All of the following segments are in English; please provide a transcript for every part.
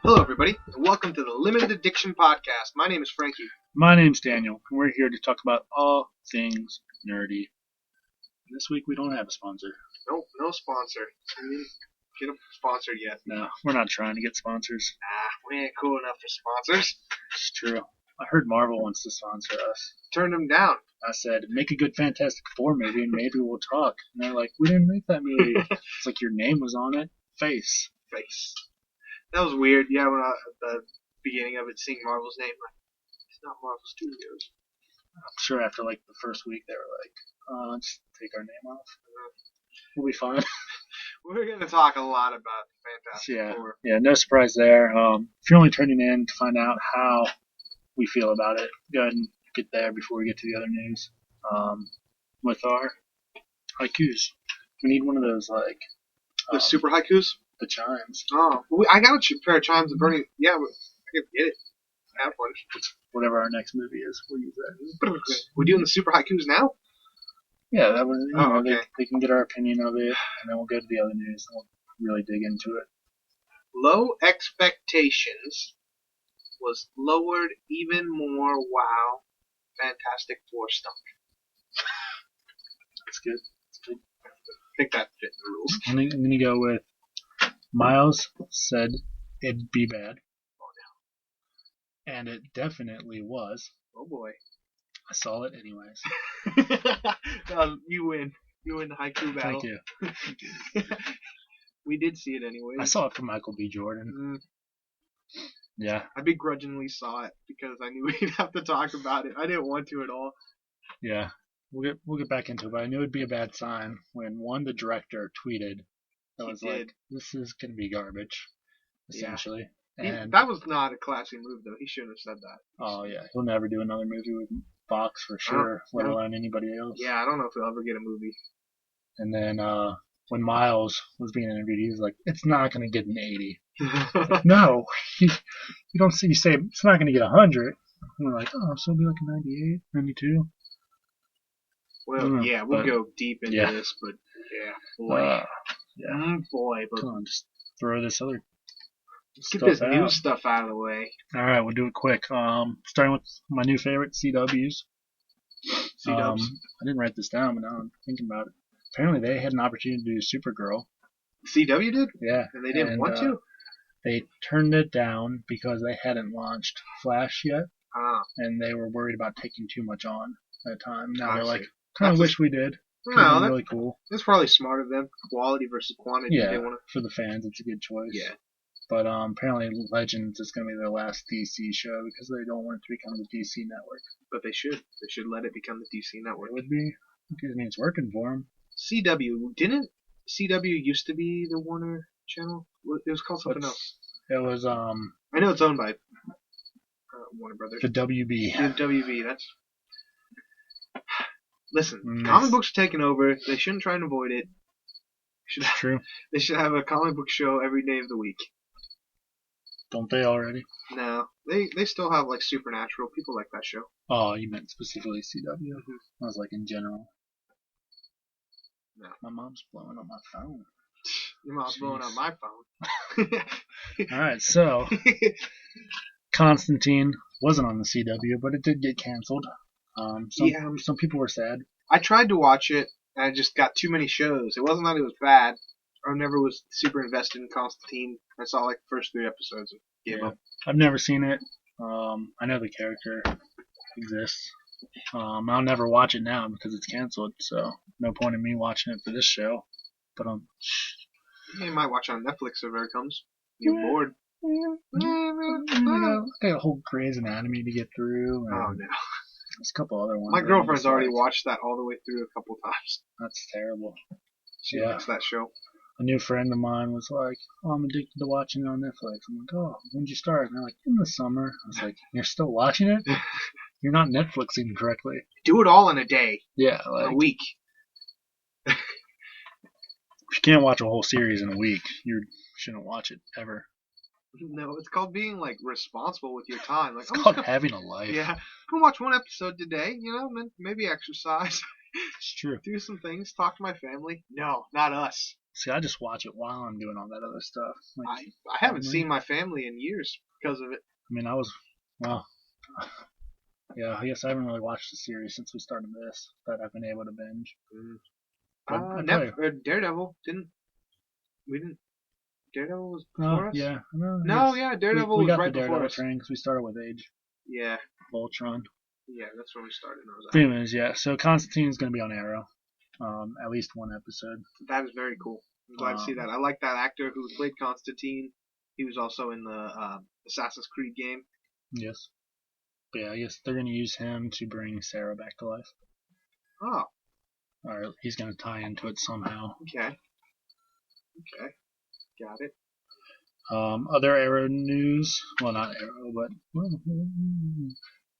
Hello, everybody, and welcome to the Limited Addiction Podcast. My name is Frankie. My name's Daniel, and we're here to talk about all things nerdy. This week we don't have a sponsor. No sponsor. We didn't get a sponsor yet. No, we're not trying to get sponsors. We ain't cool enough for sponsors. It's true. I heard Marvel wants to sponsor us. Turned them down. I said, make a good Fantastic Four movie and maybe we'll talk. And they're like, we didn't make that movie. It's like your name was on it. Face. That was weird. Yeah, when at the beginning of it, seeing Marvel's name, like, it's not Marvel Studios. I'm sure after like the first week they were like, just take our name off. We'll be fine. We're going to talk a lot about Fantastic Four. Yeah, no surprise there. If you're only turning in to find out how we feel about it, go ahead and get there before we get to the other news. With our haikus. We need one of those, like... The super haikus? The chimes. Oh, I got a pair of chimes. Burning. Yeah, I could get it. Have one. Whatever our next movie is, we'll use that. We're doing the super haikus now? Yeah, that was. Okay. They can get our opinion of it, and then we'll go to the other news, and we'll really dig into it. Low expectations was lowered even more. Wow, Fantastic Four stunk. That's good. I think that fit the rules. I'm gonna go with Miles said it'd be bad. Oh no. And it definitely was. Oh boy. I saw it anyways. You win. You win the haiku battle. Thank you. We did see it anyways. I saw it from Michael B. Jordan. Yeah. I begrudgingly saw it because I knew we'd have to talk about it. I didn't want to at all. Yeah. We'll get back into it, but I knew it'd be a bad sign when the director tweeted that was like, this is gonna be garbage, essentially. Yeah. That was not a classy move though. He shouldn't have said that. Oh yeah. He'll never do another movie with Fox for sure, let alone anybody else. Yeah, I don't know if he'll ever get a movie. And then when Miles was being interviewed, he was like, it's not gonna get an 80. Like, no. You don't see, you say it's not gonna get 100. And we're like, oh, so it'll be like a 98, 92. Well, yeah, we'll go deep into this, but boy. Boy. But come on, just throw this other let's get this new stuff out of the way. Alright, we'll do it quick. Starting with my new favorite, CWs. C-dubs. I didn't write this down, but now I'm thinking about it. Apparently they had an opportunity to do Supergirl. CW did? Yeah. And they didn't want to? They turned it down because they hadn't launched Flash yet. And they were worried about taking too much on at the time. Now they're like, kind of wish we did. No, that's really cool. That's probably smart of them. Quality versus quantity. Yeah, for the fans, it's a good choice. Yeah. But apparently Legends is going to be their last DC show because they don't want it to become the DC network. But they should. They should let it become the DC network. It would be. I mean, it's working for them. CW. Didn't CW used to be the Warner channel? It was called something else. It was, I know it's owned by Warner Brothers. The WB. The WB, that's... Listen, comic books are taking over. They shouldn't try and avoid it. True. They should have a comic book show every day of the week. Don't they already? No. They still have, like, Supernatural. People like that show. Oh, you meant specifically CW? I was like, in general. No. My mom's blowing up my phone. Your mom's blowing up my phone. Alright, so... Constantine wasn't on the CW, but it did get canceled. Some people were sad. I tried to watch it, and I just got too many shows. It wasn't that it was bad. I never was super invested in Constantine. I saw like the first 3 episodes and gave up. I've never seen it. I know the character exists. I'll never watch it now because it's canceled, so no point in me watching it for this show. But you might watch it on Netflix if it ever comes. You're bored. I got a whole Grey's Anatomy to get through. Oh no. There's a couple other ones. My girlfriend's already watched that all the way through a couple times. That's terrible. She likes that show. A new friend of mine was like, oh, I'm addicted to watching it on Netflix. I'm like, oh, when'd you start? And they're like, in the summer. I was like, you're still watching it? You're not Netflixing correctly. Do it all in a day. Yeah. Like, a week. If you can't watch a whole series in a week, you shouldn't watch it ever. No, it's called being like responsible with your time. Like, it's called having a life. Yeah, I'm gonna watch one episode today. You know, maybe exercise. It's true. Do some things. Talk to my family. No, not us. See, I just watch it while I'm doing all that other stuff. I haven't seen my family in years because of it. I mean, well, yeah, I guess I haven't really watched the series since we started this that I've been able to binge. Daredevil didn't. Daredevil was before us? Yeah. Daredevil we was got right the before Daredevil us. train because we started with Age. Yeah. Voltron. Yeah, that's when we started. Anyways, yeah. So Constantine's going to be on Arrow. At least one episode. That is very cool. I'm glad to see that. I like that actor who played Constantine. He was also in the Assassin's Creed game. Yes. But yeah, I guess they're going to use him to bring Sarah back to life. Oh. Or he's going to tie into it somehow. Okay. Got it. Other Arrow news. Well, not Arrow, but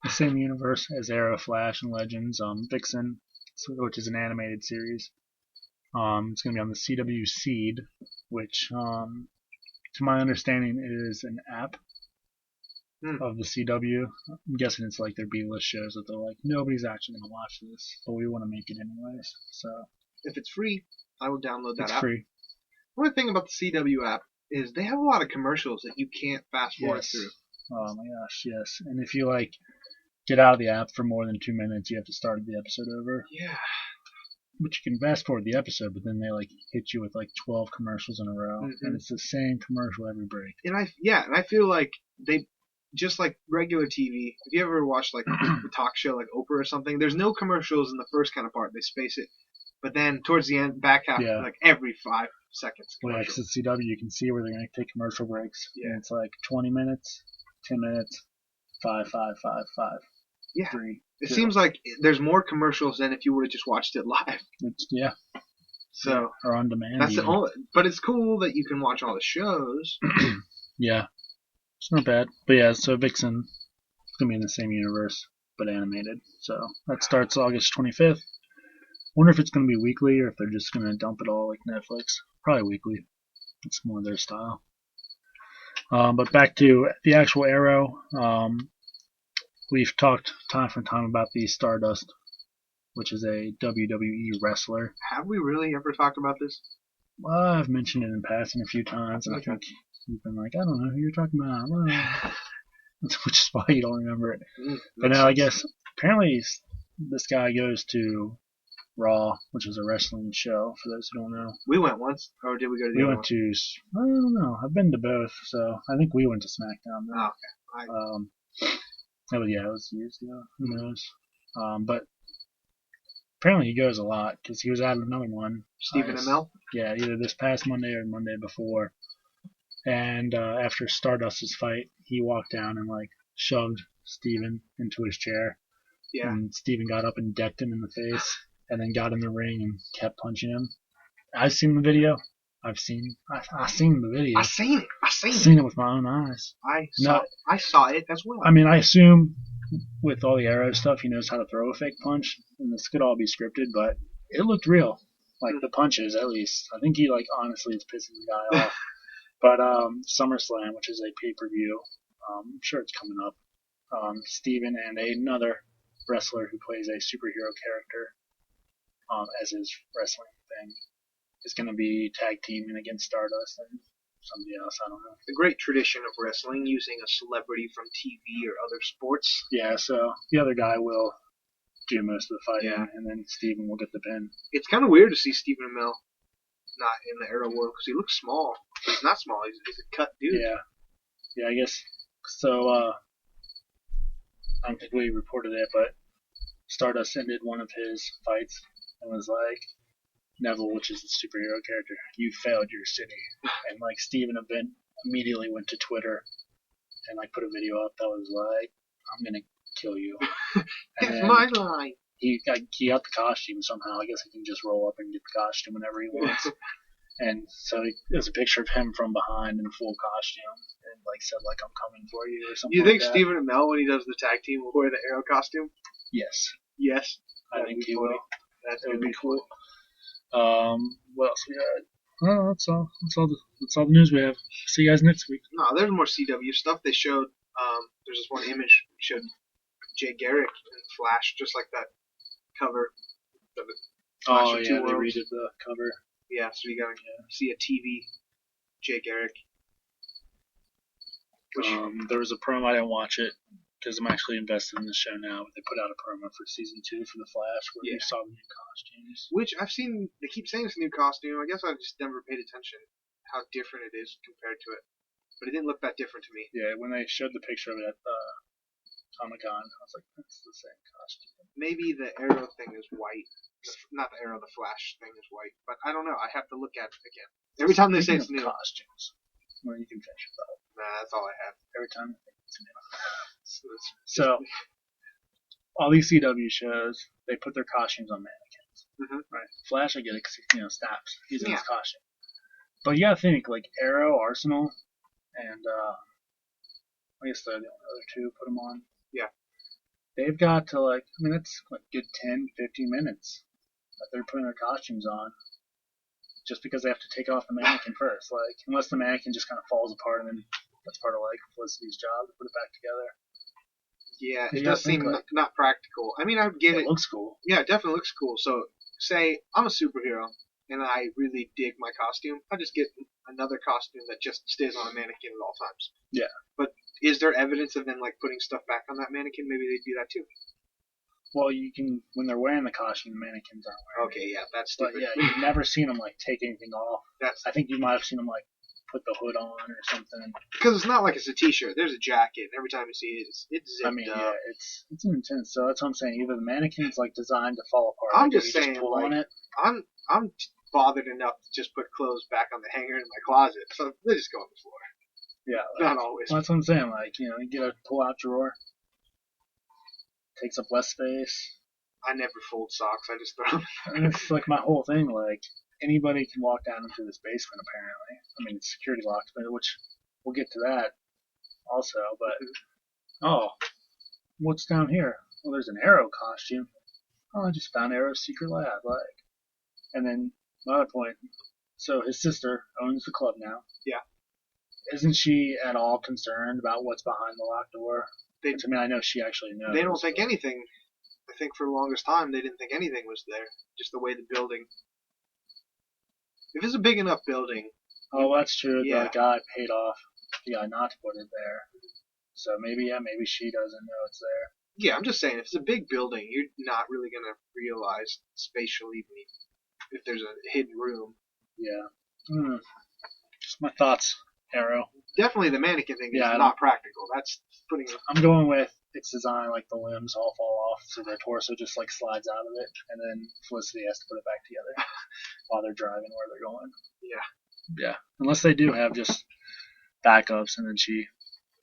the same universe as Arrow, Flash, and Legends. Vixen, which is an animated series. It's going to be on the CW Seed, which, to my understanding, is an app of the CW. I'm guessing it's like their B-list shows that they're like, nobody's actually going to watch this, but we want to make it anyways. So if it's free, I will download that app. It's free. One thing about the CW app is they have a lot of commercials that you can't fast forward through. Oh my gosh, yes. And if you get out of the app for more than 2 minutes, you have to start the episode over. Yeah. But you can fast forward the episode, but then they hit you with 12 commercials in a row, and it's the same commercial every break. And I feel like they just like regular TV. If you ever watched a talk show like Oprah or something, there's no commercials in the first kind of part. They space it, but then towards the end, back half, every 5 seconds. Well, because it's CW, you can see where they're going to take commercial breaks. Yeah. And it's 20 minutes, 10 minutes, 5, 5, 5, 5. Yeah. 3. It seems like there's more commercials than if you would have just watched it live. So or on demand. That's the only. But it's cool that you can watch all the shows. Yeah, it's not bad. But yeah, so Vixen is gonna be in the same universe but animated. So that starts August 25th. Wonder if it's gonna be weekly or if they're just gonna dump it all like Netflix. Probably weekly. It's more their style. But back to the actual Arrow. We've talked time from time about the Stardust, which is a WWE wrestler. Have we really ever talked about this? Well, I've mentioned it in passing a few times, and I think you've been like, I don't know who you're talking about. Well, which is why you don't remember it. But now I guess apparently this guy goes to Raw, which is a wrestling show, for those who don't know. We went once, or did we go to the We other went to, I don't know, I've been to both, so I think we went to SmackDown. Oh, okay. It was years ago. Who knows? But apparently he goes a lot because he was at another one. Stephen Amell? Yeah, either this past Monday or Monday before. And after Stardust's fight, he walked down and shoved Steven into his chair. Yeah. And Steven got up and decked him in the face, and then got in the ring and kept punching him. I've seen the video. I've seen the video. I seen it. I've seen it with my own eyes. I saw it as well. I mean, I assume with all the Arrow stuff, he knows how to throw a fake punch, and this could all be scripted, but it looked real. The punches, at least. I think he honestly is pissing the guy off. But SummerSlam, which is a pay-per-view, I'm sure it's coming up. Steven and another wrestler who plays a superhero character as his wrestling thing is going to be tag teaming against Stardust and somebody else, I don't know. The great tradition of wrestling, using a celebrity from TV or other sports. Yeah, so the other guy will do most of the fighting, and then Steven will get the pin. It's kind of weird to see Stephen Amell not in the Arrow world because he looks small. He's not small. He's a cut dude. Yeah, I guess. So, I don't think we reported it, but Stardust ended one of his fights and was like, Neville, which is the superhero character, you failed your city. And Steven immediately went to Twitter and put a video up that was like, I'm gonna kill you. It's my line. He got the costume somehow. I guess he can just roll up and get the costume whenever he wants. And so there's a picture of him from behind in full costume and said I'm coming for you or something. You think Stephen Amell, when he does the tag team, will wear the Arrow costume? Yes. Yes. I think he will. That's gonna be cool. What else we got? Oh, that's all. That's all the news we have. See you guys next week. No, there's more CW stuff. They showed. There's this one image showed Jay Garrick in Flash, just like that cover. Oh yeah, they redid the cover. Yeah, so you gotta see a TV, Jake Eric. There was a promo, I didn't watch it because I'm actually invested in the show now. But they put out a promo for season 2 for The Flash where you saw the new costumes. Which I've seen, they keep saying it's a new costume. I guess I just never paid attention how different it is compared to it. But it didn't look that different to me. Yeah, when they showed the picture of it at Comic-Con, I was like, that's the same costume. Maybe the Arrow thing is white. Not the Arrow, the Flash thing is white. But I don't know. I have to look at it again. Every time they say it's new. Costumes. Well, you can finish your thought. Nah, that's all I have. Every time I think it's new. So, all these CW shows, they put their costumes on mannequins. Mm-hmm. Right? Flash, I get it, snaps. He's in his costume. But you gotta think, like, Arrow, Arsenal, and, I guess the other two put them on. Yeah. They've got to, like, I mean, that's like a good 10, 15 minutes that they're putting their costumes on. Just because they have to take off the mannequin first. Like, unless the mannequin just kind of falls apart and then that's part of, like, Felicity's job to put it back together. Yeah, it does seem like, not practical. I mean, I would give it... It looks cool. Yeah, it definitely looks cool. So, say I'm a superhero and I really dig my costume, I just get another costume that just stays on a mannequin at all times. Yeah. But is there evidence of them, like, putting stuff back on that mannequin? Maybe they do that too. Well, you can, when they're wearing the costume, the mannequins aren't wearing it. Okay, yeah, that's stupid. But yeah, you've never seen them, like, take anything off. I think you might have seen them, like, put the hood on or something. Because it's not like it's a t-shirt. There's a jacket. Every time you see it, it's zipped up. Yeah, it's intense. So that's what I'm saying. Either the mannequin's, like, designed to fall apart. I'm just saying, just pull on it. I'm bothered enough to just put clothes back on the hanger in my closet. So they just go on the floor. Yeah. Not always. Well, that's what I'm saying. Like, you get a pull-out drawer. Takes up less space. I never fold socks. I just throw them. And it's like my whole thing. Like, anybody can walk down into this basement, apparently. I mean, it's security locked, which we'll get to that also. But, what's down here? Well, there's an Arrow costume. Oh, I just found Arrow's secret lab. Like, and then another point. So his sister owns the club now. Yeah. Isn't she at all concerned about what's behind the locked door? Which, I mean, I know she actually knows. They don't think anything. I think for the longest time they didn't think anything was there. Just the way the building. If it's a big enough building. Oh, that's true. Yeah. The guy paid off the guy not to put it there. So maybe she doesn't know it's there. Yeah, I'm just saying, if it's a big building, you're not really going to realize spatially if there's a hidden room. Yeah. Just my thoughts, Arrow. Definitely the mannequin thing is not practical. That's putting... I'm going with its design, like the limbs all fall off, so their torso just like slides out of it, and then Felicity has to put it back together while they're driving where they're going. Yeah. Yeah. Unless they do have just backups, and then she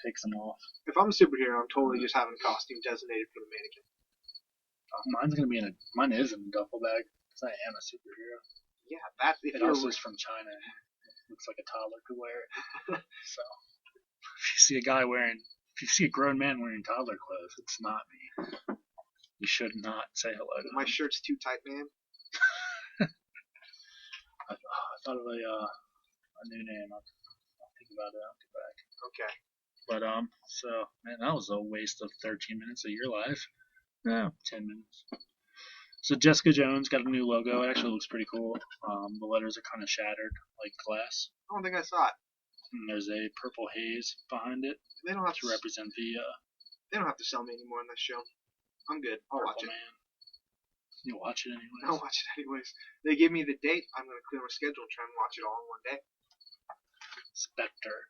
takes them off. If I'm a superhero, I'm totally just having a costume designated for the mannequin. Mine is in a duffel bag, because I am a superhero. Yeah, that's... It also is from China. It looks like a toddler could wear it. So, if you see a grown man wearing toddler clothes, it's not me. You should not say hello to My shirt's too tight, man. I thought of a new name. I'll think about it. I'll get back. Okay. But so man, that was a waste of 13 minutes of your life. No, 10 minutes. So Jessica Jones got a new logo. It actually looks pretty cool. The letters are kind of shattered, like glass. I don't think I saw it. And there's a purple haze behind it. They don't have to represent the. They don't have to sell me anymore in this show. I'm good. I'll watch it. Man. You watch it anyways. I'll watch it anyways. They give me the date. I'm gonna clear my schedule and try and watch it all in one day. Spectre.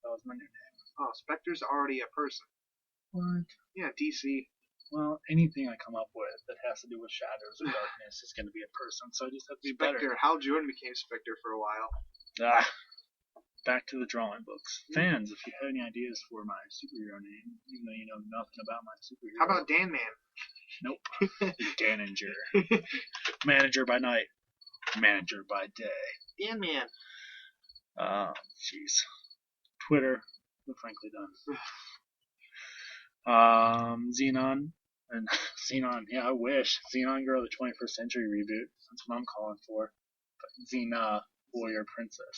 That was my new name. Oh, Spectre's already a person. What? Yeah, DC. Well, anything I come up with that has to do with shadows or darkness is going to be a person, so I just have to be Spectre. better. Hal Jordan became Spectre for a while. Back to the drawing books. Fans, if you have any ideas for my superhero name, even though you know nothing about my superhero. How about Dan Man? Nope. Daninger. Manager by night. Manager by day. Dan Man. Jeez. Twitter. We're frankly done. Xenon. And Xenon, yeah, I wish. Xenon Girl, the 21st Century reboot. That's what I'm calling for. But Xena, Warrior Princess,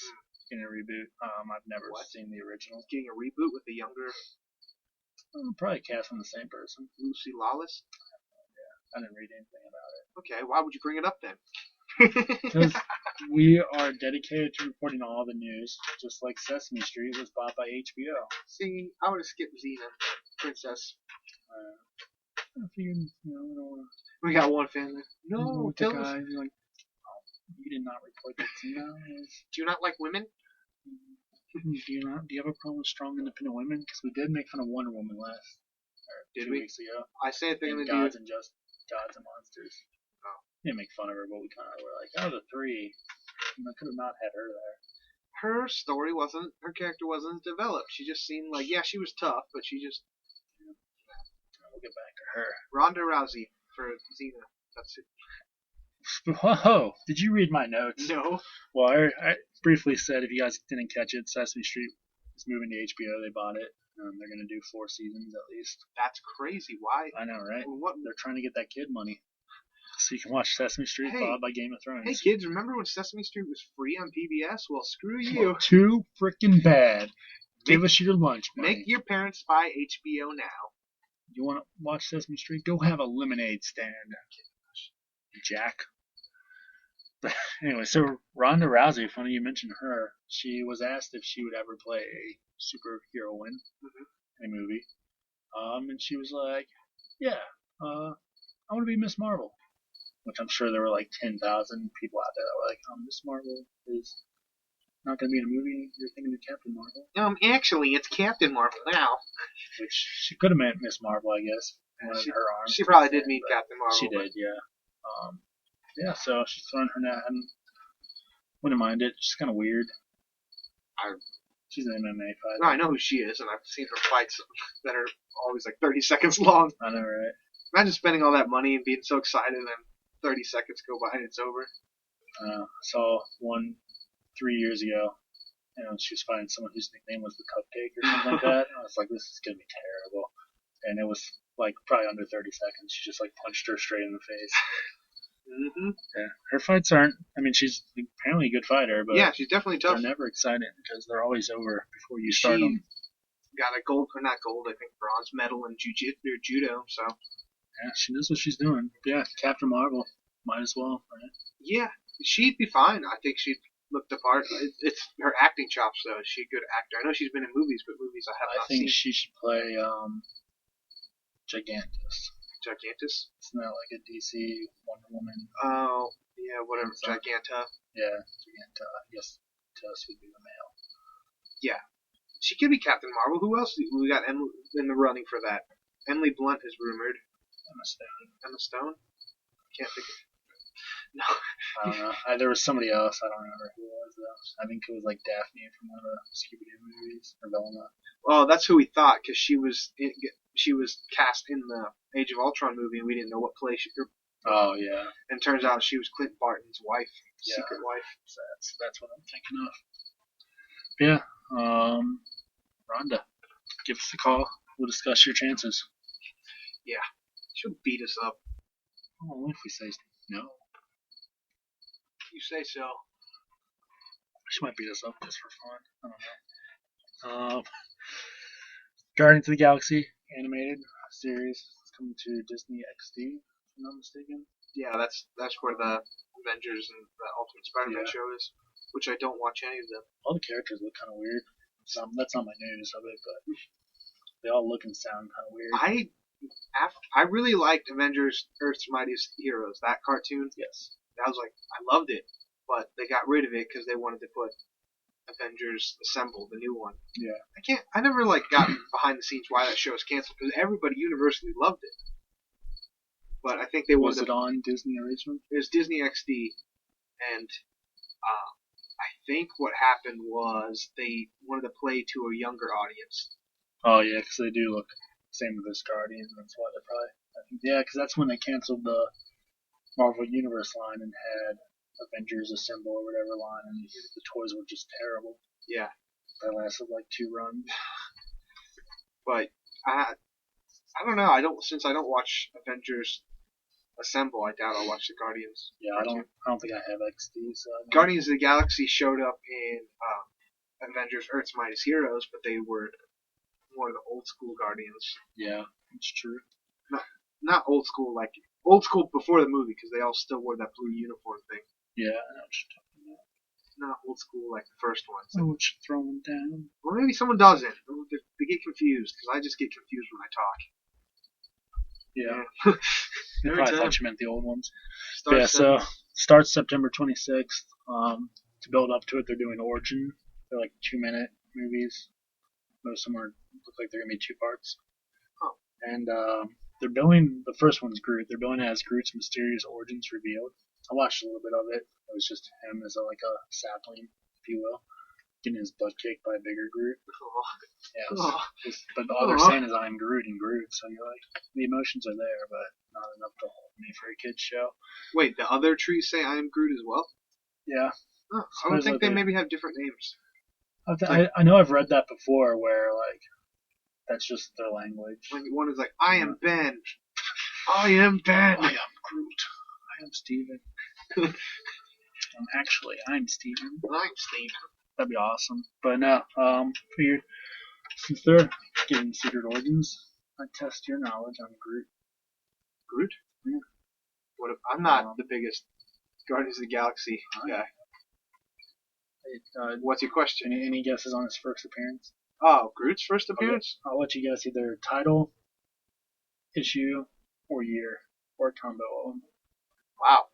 getting a reboot. I've never seen the original. Getting a reboot with a younger... probably cast from the same person. Lucy Lawless? Yeah, I didn't read anything about it. Okay, why would you bring it up then? Because We are dedicated to reporting all the news, just like Sesame Street was bought by HBO. See, I would have skipped Xena, Princess. I figured, I don't want We got one fan there. to go No, with the tell us. guy. You're like, oh, you did not report that Xena was. Do you not like women? Do you have a problem with strong, independent women? Because we did make fun of Wonder Woman Did 2 we? weeks ago. I say if they're And gonna do. Gods and Monsters. Oh. We didn't make fun of her, but we kind of were like, out of the three, I could have not had her there. Her story wasn't. Her character wasn't developed. She just seemed like, yeah, she was tough, but she just. We'll get back to her. Ronda Rousey for Xena. That's it. Whoa! Did you read my notes? No. Well, I briefly said, if you guys didn't catch it, Sesame Street is moving to HBO. They bought it. They're going to do 4 seasons at least. That's crazy. Why? I know, right? What? They're trying to get that kid money. So you can watch Sesame Street followed by Game of Thrones. Hey kids, remember when Sesame Street was free on PBS? Well, screw you. Well, too freaking bad. Give us your lunch money. Make your parents buy HBO now. You want to watch Sesame Street? Go have a lemonade stand, Jack. But anyway, so Ronda Rousey, funny you mentioned her. She was asked if she would ever play a superheroine in a movie. And she was like, yeah, I want to be Miss Marvel. Which I'm sure there were like 10,000 people out there that were like, Miss Marvel is not going to be in a movie. You're thinking of Captain Marvel. Actually, it's Captain Marvel now. Which she could have meant Miss Marvel, I guess. Her arms. She probably did mean Captain Marvel. She did, yeah. Yeah, so she's throwing her net. I wouldn't mind it. She's kind of weird. She's an MMA fighter. No, I know who she is, and I've seen her fights that are always like 30 seconds long. I know, right? Imagine spending all that money and being so excited, and then 30 seconds go by and it's over. I saw one 3 years ago, and she was fighting someone whose nickname was the Cupcake or something like that. And I was like, this is going to be terrible. And it was like probably under 30 seconds. She just like punched her straight in the face. Yeah, her fights aren't. I mean, she's apparently a good fighter, but yeah, she's definitely tough. They're never exciting because they're always over before you start them. Got a gold, or not gold, I think bronze medal in judo. So yeah, she knows what she's doing. Yeah, Captain Marvel, might as well, right? Yeah, she'd be fine. I think she'd look the part. It's her acting chops, though. She's a good actor. I know she's been in movies, but movies I have not seen. I think she should play Gigantus. Gigantus? Isn't that like a DC Wonder Woman? Oh, yeah, whatever. Giganta. Yeah, Giganta. I guess Tuss would be the male. Yeah. She could be Captain Marvel. Who else? We got in the running for that. Emily Blunt is rumored. Emma Stone. Emma Stone? Can't think of. No. I don't know. There was somebody else. I don't remember who it was, though. I think it was like Daphne from one of the Scooby-Doo movies. Or Velma. Well, that's who we thought, because she was cast in the Age of Ultron movie, and we didn't know what play she could. Oh, yeah. And it turns out she was Clint Barton's wife. Yeah. Secret wife. So that's what I'm thinking of. Yeah. Rhonda, give us a call. We'll discuss your chances. Yeah. She'll beat us up. Oh, if we say no. You say so. She might beat us up just for fun. I don't know. Guardians of the Galaxy animated series is coming to Disney XD, if I'm not mistaken. Yeah, that's where the Avengers and the Ultimate Spider-Man show is, which I don't watch any of them. All the characters look kind of weird. That's not my news of it, but they all look and sound kind of weird. I really liked Avengers Earth's Mightiest Heroes, that cartoon. Yes. I was like, I loved it, but they got rid of it because they wanted to put Avengers Assemble, the new one. Yeah. I never got behind the scenes why that show was canceled, because everybody universally loved it. But I think they wanted. Was it on Disney originally? It was Disney XD, and I think what happened was they wanted to play to a younger audience. Oh yeah, because they do look the same with this Guardians, and that's why they probably. I think because that's when they canceled the Marvel Universe line and had Avengers Assemble or whatever line, and the toys were just terrible. Yeah. They lasted like 2 runs. But I don't know. Since I don't watch Avengers Assemble, I doubt I'll watch the Guardians. Yeah, I don't think I have XD. So Guardians of the Galaxy showed up in Avengers Earth's Mightiest Heroes, but they were more of the old school Guardians. Yeah, that's true. Not old school, like old school before the movie, because they all still wore that blue uniform thing. Yeah, I know what you're talking about. not old school like the first ones. I would throw them down. Well, maybe someone doesn't. They get confused because I just get confused when I talk. Yeah. I Every probably time. thought you meant the old ones. Starts So starts September 26th. To build up to it, they're doing Origin. They're like 2-minute movies. Most of them look like they're gonna be 2 parts. Oh. And they're billing the first one's Groot. They're billing it as Groot's mysterious origins revealed. I watched a little bit of it. It was just him as like a sapling, if you will, getting his butt kicked by a bigger Groot. Oh. Yeah, but all they're saying is I'm Groot and Groot, so you're like, the emotions are there, but not enough to hold me for a kid's show. Wait, the other trees say I am Groot as well? Yeah. Oh, I would think they maybe have different names. I know I've read that before where, like, that's just their language. Like one is like, I am Ben. I am Ben. I am Groot. I am Steven. I'm Steven. I'm Steven. That'd be awesome. But no, figured since they're getting secret origins, I'd test your knowledge on Groot. Groot? Yeah. What if I'm not the biggest Guardians of the Galaxy guy? What's your question? Any guesses on his first appearance? Oh, Groot's first appearance? I'll let you guess either title, issue, or year, or a combo of them. Wow.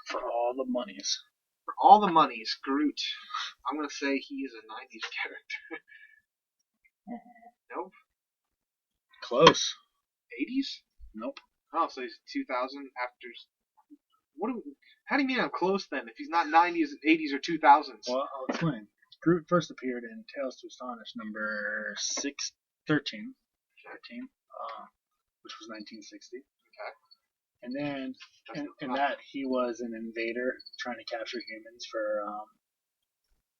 For all the monies. For all the monies, Groot. I'm gonna say he is a '90s character. Nope. Close. '80s? Nope. Oh, so he's 2000 after. How do you mean I'm close then? If he's not '90s, '80s, or 2000s? Well, I'll explain. Groot first appeared in Tales to Astonish number 13, which was 1960. Okay. And then, in that, he was an invader trying to capture humans for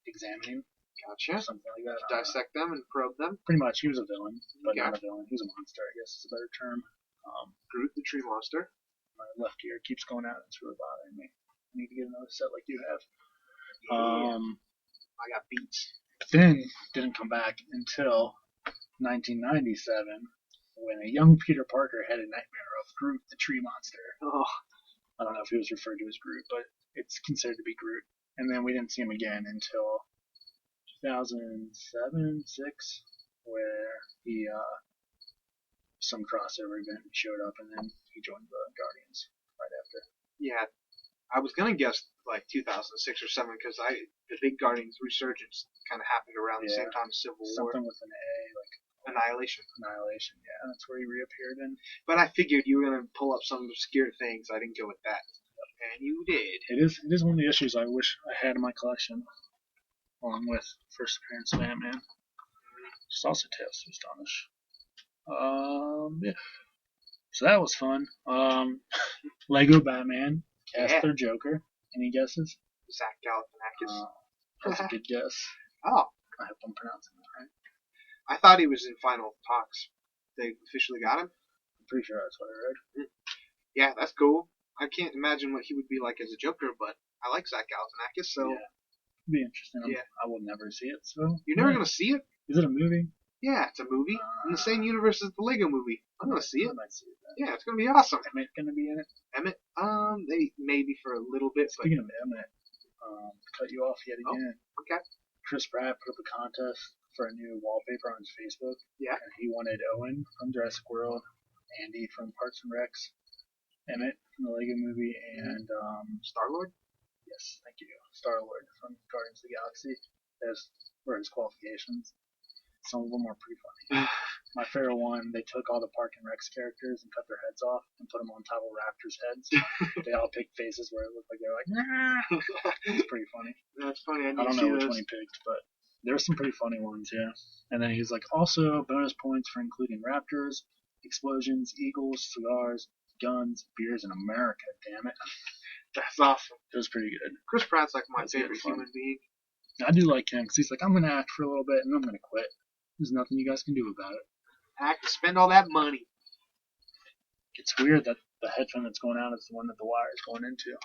examining. Gotcha. Something like that. Dissect them and probe them. Pretty much, he was a villain, but not a villain. He was a monster, I guess is a better term. Groot the tree monster. My left ear keeps going out. It's really bothering me. I need to get another set like you have. I got beats. But then, didn't come back until 1997, when a young Peter Parker had a nightmare of Groot the tree monster. Oh. I don't know if he was referred to as Groot, but it's considered to be Groot. And then we didn't see him again until 2007, 6, where he some crossover event showed up, and then he joined the Guardians right after. Yeah, I was gonna guess like 2006 or 7 because the big Guardians resurgence kind of happened around the same time as Civil War. Something with an A, like Annihilation. Annihilation, yeah, that's where he reappeared in. But I figured you were gonna pull up some obscure things. I didn't go with that, and you did. It is one of the issues I wish I had in my collection, along with first appearance of Ant-Man. Just also Tales to Astonish. Yeah. So that was fun. Lego Batman cast their Joker. Any guesses? Zach Galifianakis. That's a good guess. Oh. I hope I'm pronouncing that right. I thought he was in final talks. They officially got him? I'm pretty sure that's what I read. Yeah, that's cool. I can't imagine what he would be like as a Joker, but I like Zach Galifianakis, so... Yeah. It'd be interesting. Yeah. I will never see it, so... You're never going to see it? Is it a movie? Yeah, it's a movie. In the same universe as the Lego movie. I'm going to see it. I might see it then. Yeah, it's going to be awesome. Emmett going to be in it? Emmett? They maybe for a little bit. Speaking of Emmett, cut you off yet again. Okay. Chris Pratt put up a contest for a new wallpaper on his Facebook. Yeah. And he wanted Owen from Jurassic World, Andy from Parks and Recs, Emmett from the Lego movie, and Star-Lord? Yes, thank you. Star-Lord from Guardians of the Galaxy. Those were his qualifications. Some of them were pretty funny. My favorite one, they took all the Park and Recs characters and cut their heads off and put them on top of raptors' heads. They all picked faces where it looked like they were like, nah. It's pretty funny. That's funny. I don't know which one he picked, but there were some pretty funny ones, yeah. And then he was like, also bonus points for including raptors, explosions, eagles, cigars, guns, beers in America, damn it. That's awesome. It was pretty good. Chris Pratt's like my favorite human being. I do like him because he's like, I'm going to act for a little bit and I'm going to quit. There's nothing you guys can do about it. Act, spend all that money. It's weird that the headphone that's going out is the one that the wire is going into.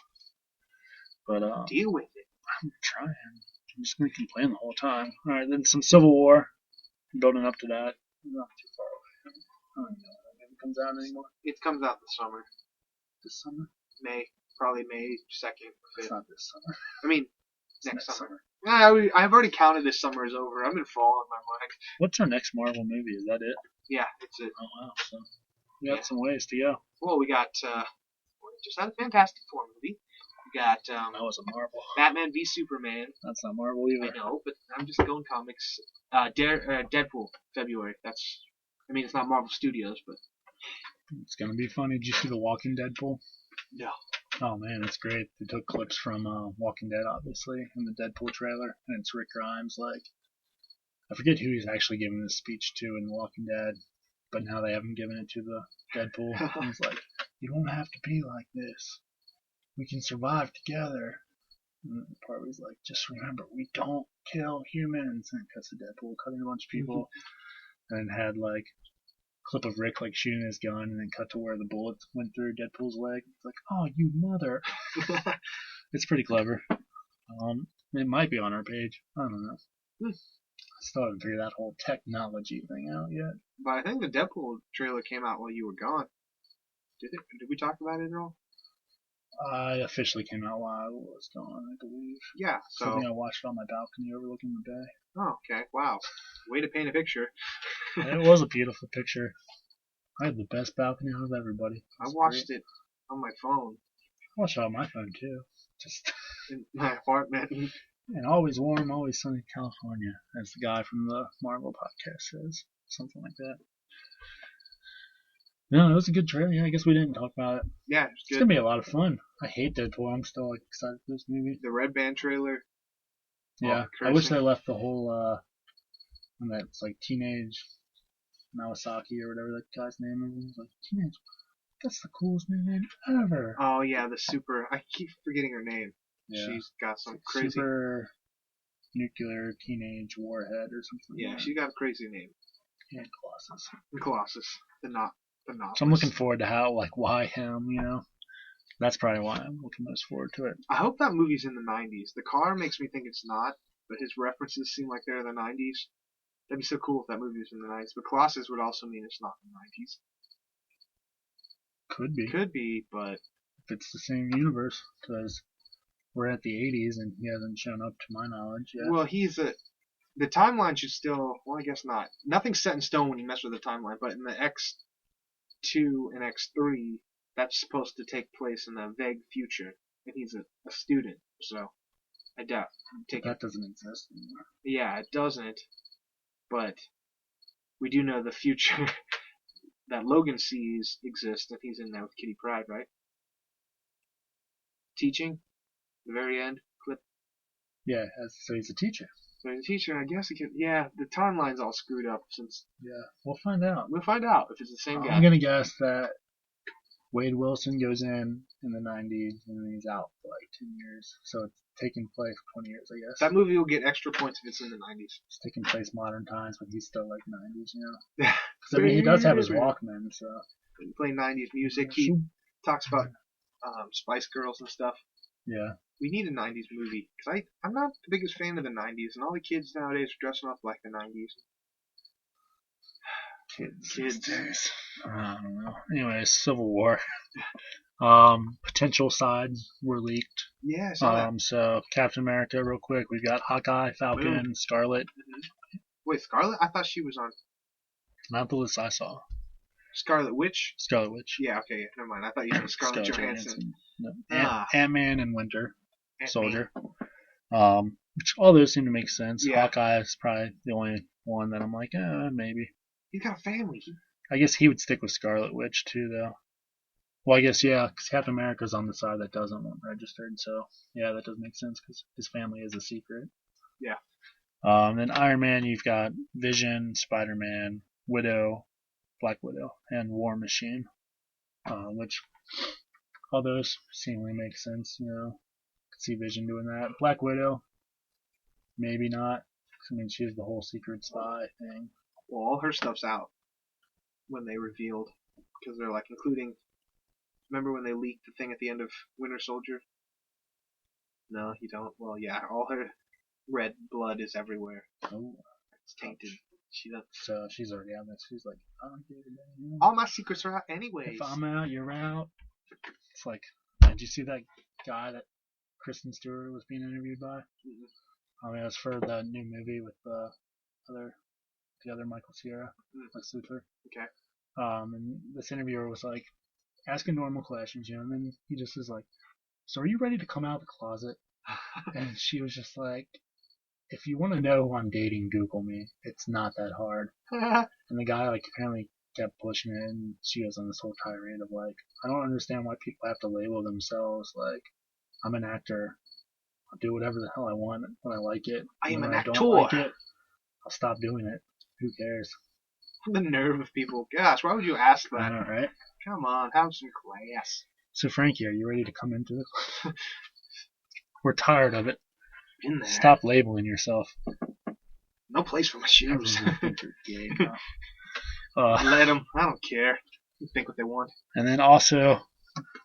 But deal with it. I'm trying. I'm just going to complain the whole time. Alright, then some Civil War. Building up to that. Not too far away. I don't know when it comes out anymore. It comes out this summer. This summer? May. Probably May 2nd. It's not this summer. I mean, next summer. I've already counted this summer as over. I'm in fall in my mind. What's our next Marvel movie? Is that it? Yeah, it's it. Oh wow, so we got some ways to go. Well, we just had a Fantastic Four movie. We got that was a Marvel. Batman v Superman. That's not Marvel either. I know, but I'm just going comics. Deadpool, February. It's not Marvel Studios, but it's gonna be funny. Did you see the Walking Deadpool? No. Oh man, it's great. They took clips from Walking Dead, obviously, in the Deadpool trailer, and it's Rick Grimes. Like, I forget who he's actually giving this speech to in Walking Dead, but now they haven't given it to the Deadpool. He's like, "You don't have to be like this. We can survive together." And the part where he's like, "Just remember, we don't kill humans." And it cuts to Deadpool cutting a bunch of people, and it had like clip of Rick like shooting his gun, and then cut to where the bullet went through Deadpool's leg. It's like, "Oh, you mother!" It's pretty clever. It might be on our page. I don't know. I still haven't figured that whole technology thing out yet. But I think the Deadpool trailer came out while you were gone. Did it? Did we talk about it at all? It officially came out while I was gone, I believe. Yeah, so I think I watched it on my balcony overlooking the bay. Oh, okay. Wow. Way to paint a picture. It was a beautiful picture. I had the best balcony out of everybody. I watched it on my phone. I watched it on my phone too. Just in my apartment. And always warm, always sunny California, as the guy from the Marvel podcast says. Something like that. No, it was a good trailer. Yeah, I guess we didn't talk about it. Yeah, it's good. It's gonna be a lot of fun. I hate Deadpool. I'm still like excited for this movie. The Red Band trailer. Yeah, I wish they left the whole when that's like teenage Mawasaki or whatever that guy's name is. He's like, teenage. That's the coolest name ever. Oh yeah, the super. I keep forgetting her name. Yeah. She's got some crazy. Super nuclear teenage warhead or something. Yeah, she's got a crazy name. And Colossus. Colossus. The novelist. So I'm looking forward to why him, you know? That's probably why I'm looking most forward to it. I hope that movie's in the 90s. The car makes me think it's not, but his references seem like they're in the 90s. That'd be so cool if that movie was in the 90s. But Colossus would also mean it's not in the 90s. Could be. Could be, but if it's the same universe, because we're at the 80s and he hasn't shown up to my knowledge yet. Well, the timeline should still, well, I guess not. Nothing's set in stone when you mess with the timeline, but in the X2 and X3, that's supposed to take place in the vague future, and he's a student, so I doubt. That doesn't exist anymore. Yeah, it doesn't, but we do know the future that Logan sees exists, and he's in there with Kitty Pryde, right? Teaching? The very end clip? Yeah, so he's a teacher. So he's a teacher, I guess he can. Yeah, the timeline's all screwed up since. Yeah, we'll find out. We'll find out if it's the same guy. I'm gonna guess that Wade Wilson goes in the 90s and then he's out for like 10 years. So it's taking place 20 years, I guess. That movie will get extra points if it's in the 90s. It's taking place modern times, but he's still like 90s, you know? Yeah. Because I mean, he does have his Walkman, so. He play 90s music. He talks about Spice Girls and stuff. Yeah. We need a 90s movie. Because I'm not the biggest fan of the 90s, and all the kids nowadays are dressing up like the 90s. Kids. I don't know. Anyways, Civil War. Potential sides were leaked. Yeah, I saw that. So Captain America, real quick. We've got Hawkeye, Falcon, Scarlet. Mm-hmm. Wait, Scarlet? I thought she was on. Not the list I saw. Scarlet Witch? Scarlet Witch. Yeah, okay, never mind. I thought you said Scarlett Johansson. No. Ant-Man and Winter Soldier. Which all those seem to make sense. Yeah. Hawkeye is probably the only one that I'm like, maybe. He's got a family. I guess he would stick with Scarlet Witch too, though. Well, I guess, yeah, because Captain America's on the side that doesn't want registered, so yeah, that does make sense because his family is a secret. Yeah. Then Iron Man, you've got Vision, Spider-Man, Widow, Black Widow, and War Machine, which all those seemingly make sense, you know. Could see Vision doing that. Black Widow, maybe not. I mean, she has the whole secret spy thing. Well, all her stuff's out when they revealed, because they're like including. Remember when they leaked the thing at the end of Winter Soldier? No, you don't. Well, yeah, all her red blood is everywhere. Oh, it's tainted. She doesn't. So she's already out there. She's like, I'm here today. All my secrets are out anyways. If I'm out, you're out. It's like, I did you see that guy that Kristen Stewart was being interviewed by? Mm-hmm. It was for the new movie with the other Michael Cera, Lex Luthor. Okay. And this interviewer was like asking normal questions, and then he just was like, "So are you ready to come out of the closet?" And she was just like, "If you want to know who I'm dating, Google me. It's not that hard." And the guy like apparently kept pushing it, and she was on this whole tirade of like, "I don't understand why people have to label themselves like I'm an actor. I'll do whatever the hell I want when I like it. I am when an I actor. don't like it, I'll stop doing it. Who cares?" The nerve of people. Gosh, why would you ask that? I know, right? Come on, have some class. So Frankie, are you ready to come into it? We're tired of it. In there. Stop labeling yourself. No place for my shoes. Everyone think you're gay now. Let them. I don't care. You think what they want. And then also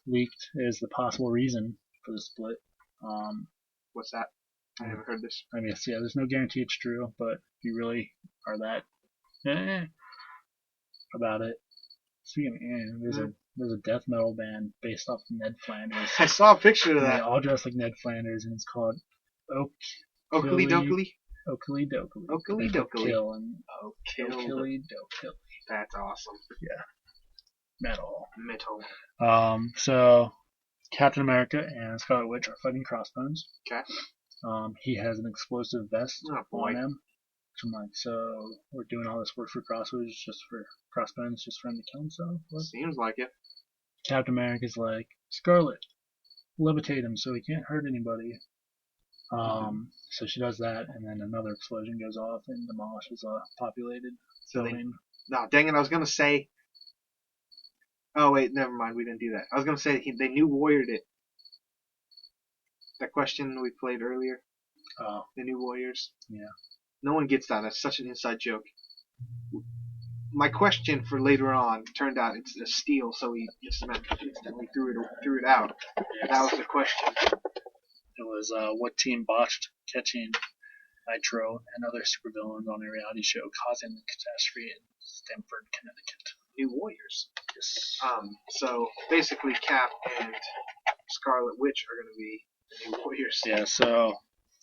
leaked is the possible reason for the split. What's that? I never heard this. I mean, yeah, there's no guarantee it's true, but if you really are that about it. Speaking of, there's a death metal band based off Ned Flanders. I saw a picture of that. They all dress like Ned Flanders, and it's called Oakley Dokley. Oakley Dokley. Oakley Dokley. Kill and Oakley Dokley. That's awesome. Yeah. Metal. Metal. So Captain America and Scarlet Witch are fighting Crossbones. Okay. He has an explosive vest on him. I'm like, so we're doing all this work for Crossbones just for him to kill himself? What? Seems like it. Captain America's like, Scarlet, levitate him so he can't hurt anybody. So she does that, and then another explosion goes off and demolishes a populated building. No, dang it, I was going to say... Oh, wait, never mind, we didn't do that. I was going to say they New Warriored it. That question we played earlier. Oh. The New Warriors. Yeah. No one gets that. That's such an inside joke. My question for later on turned out it's a steal, so he just instantly threw it out. Yes. That was the question. It was what team botched catching Nitro and other supervillains on a reality show, causing the catastrophe in Stamford, Connecticut. New Warriors. Yes. So basically, Cap and Scarlet Witch are going to be the New Warriors. Yeah. So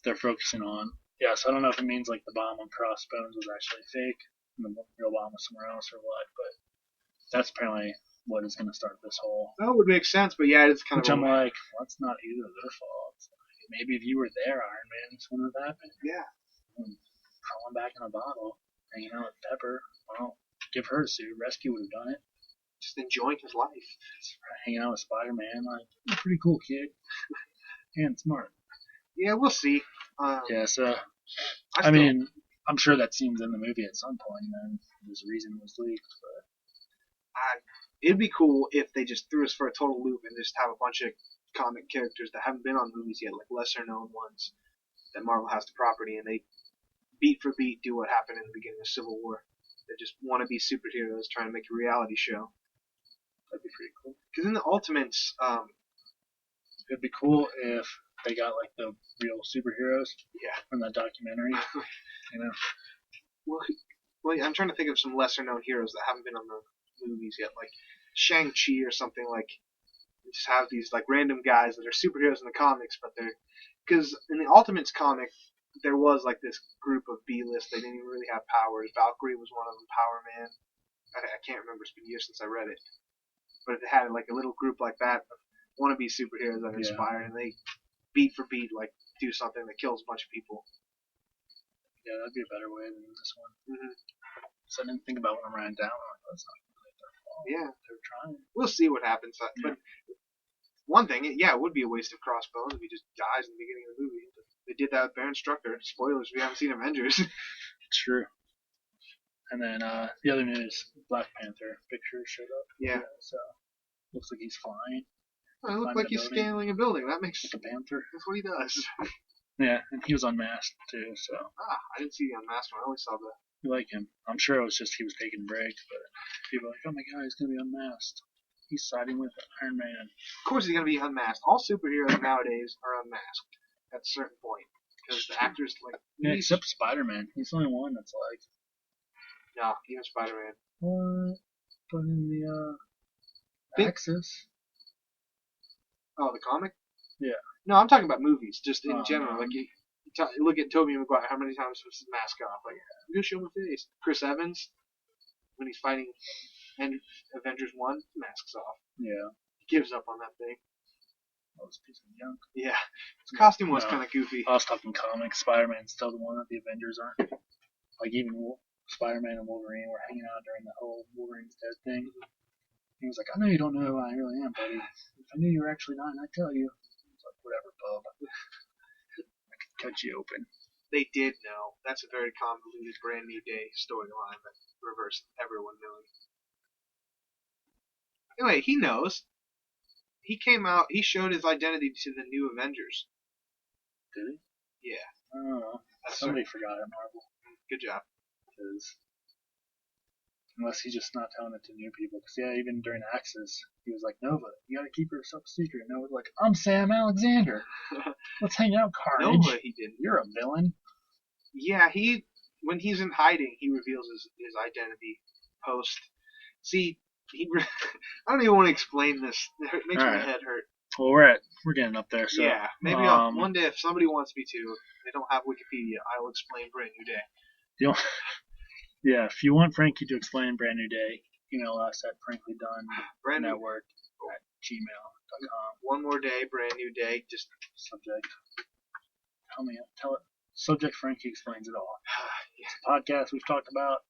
they're focusing on. Yeah, so I don't know if it means like the bomb on Crossbones was actually fake and the real bomb was somewhere else or what, but that's apparently what is going to start this whole. That would make sense, but yeah, it's kind of. Which I'm like, well, it's not either their fault. Like, maybe if you were there, Iron Man, this wouldn't have happened. Yeah. Crawling back in a bottle, hanging out with Pepper. Well, give her a suit. Rescue would have done it. Just enjoying his life. Hanging out with Spider-Man, like, you're a pretty cool kid. And smart. Yeah, we'll see. Yeah, so, I mean, I'm sure that seems in the movie at some point, and then there's a reason it was leaked, but... It'd be cool if they just threw us for a total loop and just have a bunch of comic characters that haven't been on movies yet, like lesser-known ones that Marvel has the property, and they, beat for beat, do what happened in the beginning of Civil War. They just want to be superheroes trying to make a reality show. That'd be pretty cool. Because in the Ultimates... it'd be cool if they got like the real superheroes from that documentary. You know. Well, I'm trying to think of some lesser known heroes that haven't been on the movies yet, like Shang-Chi or something. Like, just have these like random guys that are superheroes in the comics, but they're because in the Ultimates comic there was like this group of B-list. They didn't even really have powers. Valkyrie was one of them. Power Man. I can't remember. It's been years since I read it, but it had like a little group like that. Wannabe superheroes that are inspired, and they beat for beat like do something that kills a bunch of people. Yeah, that'd be a better way than this one. Mm-hmm. So I didn't think about when I'm writing down. Like, that's not really their fault. Yeah, they're trying. We'll see what happens. But one thing, it would be a waste of Crossbones if he just dies in the beginning of the movie. They did that with Baron Strucker. Spoilers: we haven't seen Avengers. It's true. And then the other news: Black Panther picture showed up. Yeah. So looks like he's flying. It looked like he's scaling a building. That makes like a panther. That's what he does. Yeah, and he was unmasked too. So. I didn't see the unmasked one. I only saw the. You like him? I'm sure it was just he was taking a break, but people are like, "Oh my God, he's gonna be unmasked. He's siding with Iron Man." Of course, he's gonna be unmasked. All superheroes nowadays are unmasked at a certain point because the actors like. Yeah, except Spider-Man. He's the only one that's like. No, even Spider-Man. What? But in the Axis. Oh, the comic? Yeah. No, I'm talking about movies, just in general. No. Like you look at Tobey Maguire. How many times was his mask off? Like, I'm gonna show my face. Chris Evans, when he's fighting Avengers 1, mask's off. Yeah. He gives up on that thing. That was a piece of junk. Yeah. His costume was kind of goofy. I was talking comics. Spider-Man's still the one that the Avengers aren't. Like, even Spider-Man and Wolverine were hanging out during the whole Wolverine's dead thing. He was like, I know you don't know who I really am, buddy. If I knew you were actually dying, I'd tell you. I was like, whatever, bub. I could cut you open. They did know. That's a very convoluted Brand New Day storyline that reversed everyone knowing. Anyway, he knows. He came out, he showed his identity to the new Avengers. Did he? Yeah. I don't know. Somebody forgot it, Marvel. Good job. Because unless he's just not telling it to new people. Because, yeah, even during Axis, he was like, Nova, you gotta keep yourself a secret. And Nova's like, I'm Sam Alexander. Let's hang out, Carnage. Nova, he didn't. You're a villain. Yeah, when he's in hiding, he reveals his identity post. See, I don't even want to explain this. It makes my head hurt. Well, we're getting up there. So yeah, maybe one day if somebody wants me to, they don't have Wikipedia, I will explain Brand New Day. Yeah, if you want Frankie to explain Brand New Day, email us at franklydone.network at gmail.com. One more day, Brand New Day. Just subject. Tell it. Subject Frankie explains it all. It's a podcast we've talked about.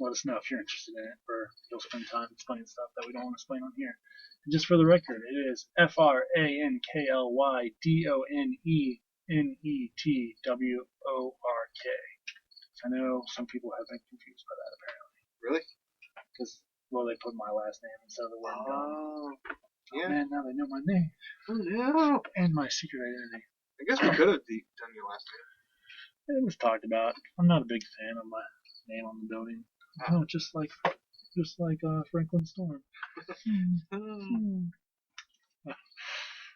Let us know if you're interested in it, or you'll spend time explaining stuff that we don't want to explain on here. And just for the record, it is FranklyDonetWork. I know some people have been confused by that, apparently. Really? Because, well, they put my last name instead of the word Don. Yeah. Oh, man, now they know my name. Oh, no. And my secret identity. I guess we could have done your last name. It was talked about. I'm not a big fan of my name on the building. Oh, just like Franklin Storm.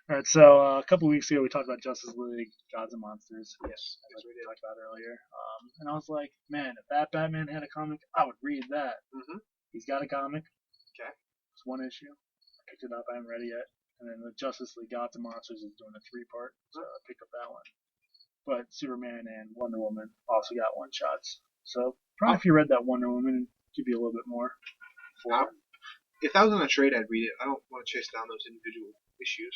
Alright, so a couple weeks ago we talked about Justice League, Gods and Monsters. Yes, as we talked about earlier. And I was like, man, if that Batman had a comic, I would read that. Mm-hmm. He's got a comic. Okay. It's one issue. I picked it up. I haven't read it yet. And then the Justice League, Gods and Monsters is doing a 3-part, so I picked up that one. But Superman and Wonder Woman also got one-shots. So probably if you read that Wonder Woman, it'd give you a little bit more. If that was in a trade, I'd read it. I don't want to chase down those individual issues.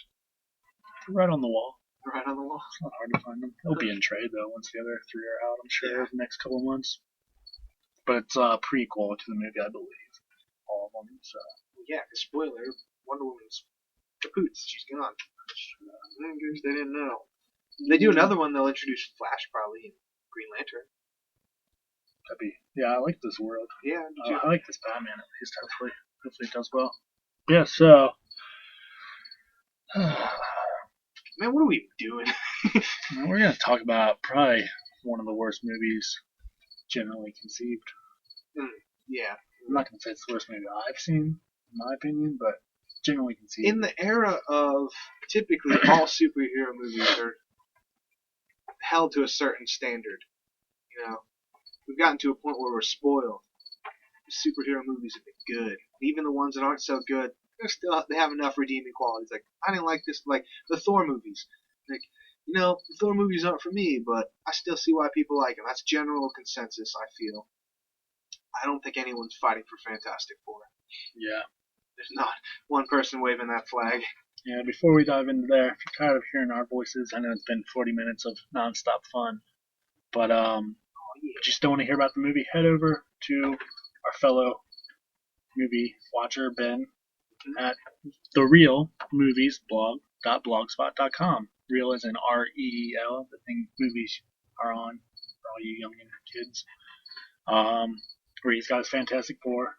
Right on the wall. Right on the wall. It's not hard to find them. They'll be in trade, though, once the other 3 are out, I'm sure, in the next couple of months. But it's a prequel to the movie, I believe. All of them, so. Yeah, because spoiler, Wonder Woman's kapoots. She's gone. They didn't know. They do another one, they'll introduce Flash, probably, and Green Lantern. Yeah, I like this world. Yeah, I like this Batman, at least, hopefully it does well. Yeah, so. Man, what are we doing? We're going to talk about probably one of the worst movies generally conceived. Yeah. I'm not going to say it's the worst movie I've seen, in my opinion, but generally conceived. In the era of typically all superhero movies are held to a certain standard, you know, we've gotten to a point where we're spoiled. Superhero movies have been good. Even the ones that aren't so good, they have enough redeeming qualities. Like, I didn't like this, like the Thor movies. Like, you know, the Thor movies aren't for me, but I still see why people like them. That's general consensus, I feel. I don't think anyone's fighting for Fantastic Four. Yeah. There's not one person waving that flag. Yeah, before we dive into there, if you're tired of hearing our voices, I know it's been 40 minutes of nonstop fun, but if you still want to hear about the movie, head over to our fellow movie watcher, Ben, at the Real Movies blog.blogspot.com. Real as in REEL, the thing movies are on for all you young kids. Where he's got his Fantastic Four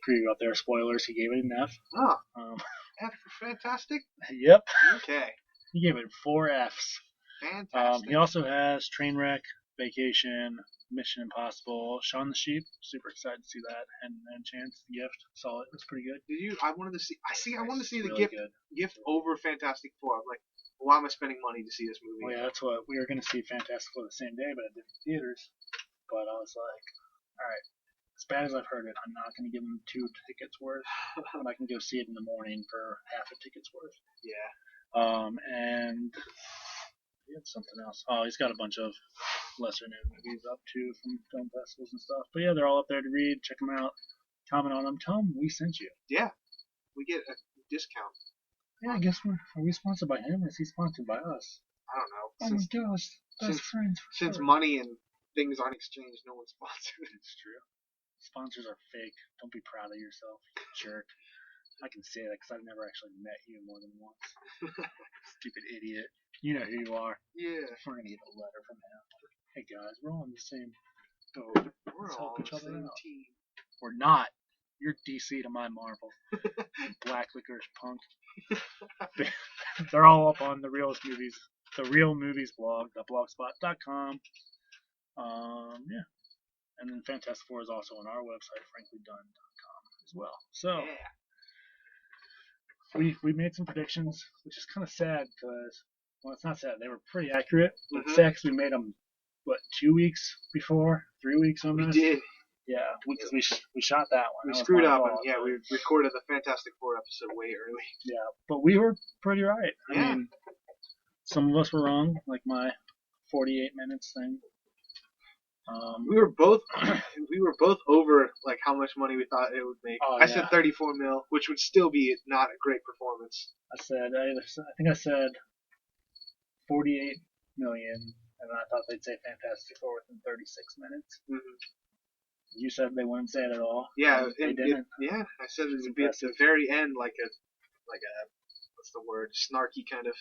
preview up there. Spoilers, he gave it an F. Oh. F for Fantastic? Yep. Okay. He gave it 4 Fs. Fantastic. He also has Trainwreck, Vacation, Mission Impossible, Shaun the Sheep. Super excited to see that. And Chance, The Gift. Saw it. It was pretty good. Did you? I wanted to see. I wanted to see the really Gift over Fantastic Four. I'm like, why am I spending money to see this movie? Well, yeah, that's what we were going to see Fantastic Four the same day, but at different theaters. But I was like, all right. As bad as I've heard it, I'm not going to give them 2 tickets worth, but I can go see it in the morning for half a ticket's worth. Yeah. And he had something else. Oh, he's got a bunch of lesser known movies up too from film festivals and stuff. But yeah, they're all up there to read. Check them out. Comment on them. Tell them we sent you. Yeah, we get a discount. Yeah, I guess are we sponsored by him or is he sponsored by us? I don't know. Oh my gosh, best friends. Since money and things aren't exchanged, no one's sponsored. It's true. Sponsors are fake. Don't be proud of yourself, you jerk. I can say that because I've never actually met you more than once. Stupid idiot. You know who you are. Yeah. We're gonna get a letter from him. Hey guys, we're all on the same boat. We're Let's all help each on the other same out. team. We're not. You're DC to my Marvel. Black licorice punk. They're all up on the Real Movies blog, blogspot.com. Yeah. And then Fantastic Four is also on our website, franklydone.com as well. So we made some predictions, which is kind of sad because, well, it's not sad. They were pretty accurate. But it's sad because we made them, 2 weeks before? 3 weeks almost? We did. Yeah, because we shot that one. We that screwed up, and we recorded the Fantastic Four episode way early. Yeah, but we were pretty right. Yeah. I mean, some of us were wrong, like my 48 minutes thing. We were both over like how much money we thought it would make. I said 34 mil, which would still be not a great performance. I think I said 48 million, and I thought they'd say Fantastic Four within 36 minutes. Mm-hmm. You said they wouldn't say it at all. Yeah, they didn't. I said it would be at the very end, like a what's the word? Snarky kind of.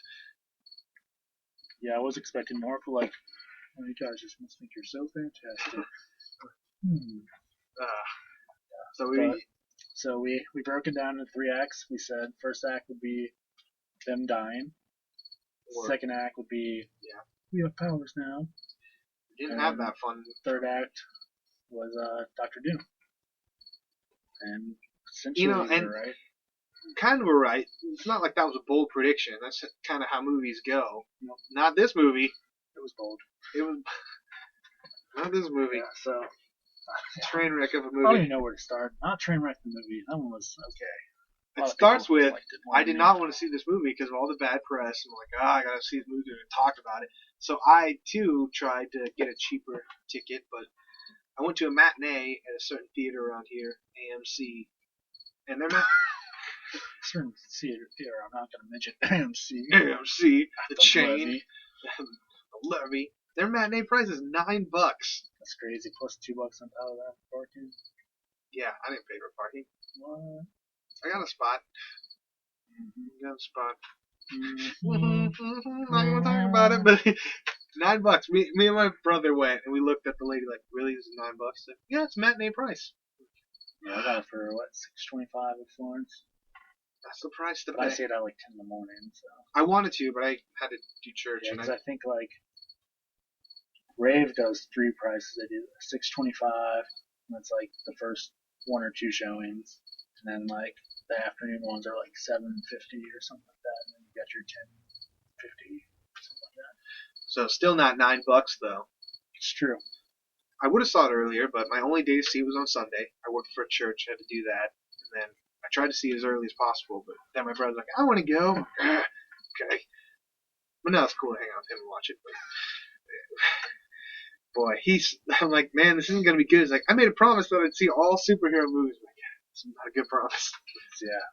Yeah, I was expecting more for like, oh, you guys just must think you're so fantastic. So we broke it down into 3 acts. We said first act would be them dying. Second act would be we have powers now. Didn't have that fun. Third act was Dr. Doom. And essentially we were right. Kind of right. It's not like that was a bold prediction. That's kind of how movies go. Nope. Not this movie. It was bold. It was not this movie. Yeah, so train wreck of a movie. I don't even know where to start. Not train wreck the movie. That one was okay. It starts with I did not want to see this movie because of all the bad press. I'm like, I gotta see this movie and talk about it. So I too tried to get a cheaper ticket, but I went to a matinee at a certain theater around here, AMC, and they're not. Certain theater, I'm not going to mention AMC. AMC, the chain, the levy. Their matinee price is $9. That's crazy. Plus $2 on top of that for parking. Yeah, I didn't pay for parking. What? I got a spot. Got a spot. Not gonna talk about it, but $9. Me and my brother went, and we looked at the lady like, really, this is $9? Like, yeah, it's matinee price. Yeah, I got it for $6.25 at Florence. That's the price to pay. I see it at like 10 in the morning. So I wanted to, but I had to do church. Yeah, because I think like Rave does 3 prices. They do $6.25, and that's like the first 1 or 2 showings, and then like the afternoon ones are like $7.50 or something like that, and then you got your $10.50 something like that. So still not $9 though. It's true. I would have saw it earlier, but my only day to see it was on Sunday. I worked for a church, had to do that, and then I tried to see it as early as possible, but then my brother's like, I want to go. Okay. But no, it's cool to hang out with him and watch it. But boy, I'm like, man, this isn't going to be good. He's like, I made a promise that I'd see all superhero movies. I'm like, it's not a good promise. Yeah.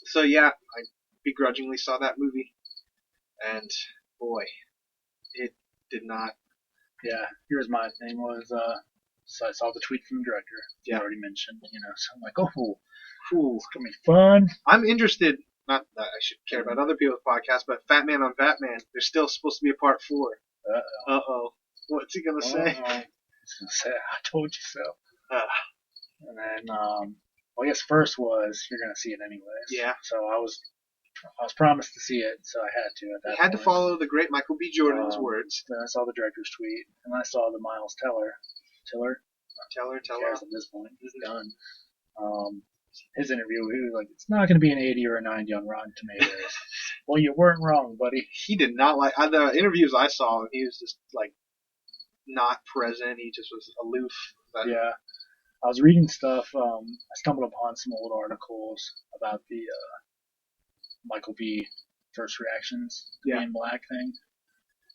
So yeah, I begrudgingly saw that movie, and boy, it did not. Yeah, here's my thing was, so I saw the tweet from the director. You already mentioned, so I'm like, oh. Cool. It's going to be fun. I'm interested, not that I should care about other people's podcasts, but Fat Man on Batman, there's still supposed to be a part 4. Uh-oh. What's he going to say? He's going to say, I told you so. And then, well, I guess first was, you're going to see it anyways. Yeah. So I was promised to see it, so I had to at that point. You had to follow the great Michael B. Jordan's words. Then I saw the director's tweet, and then I saw the Miles Teller. Tiller? Teller. At this point. He's done. His interview, he was like, it's not going to be an 80 or a 90 on Rotten Tomatoes. Well, you weren't wrong, buddy. He did not like the interviews I saw. He was just like not present. He just was aloof. Yeah, I was reading stuff. I stumbled upon some old articles about the Michael B. first reactions to Yeah. being black thing.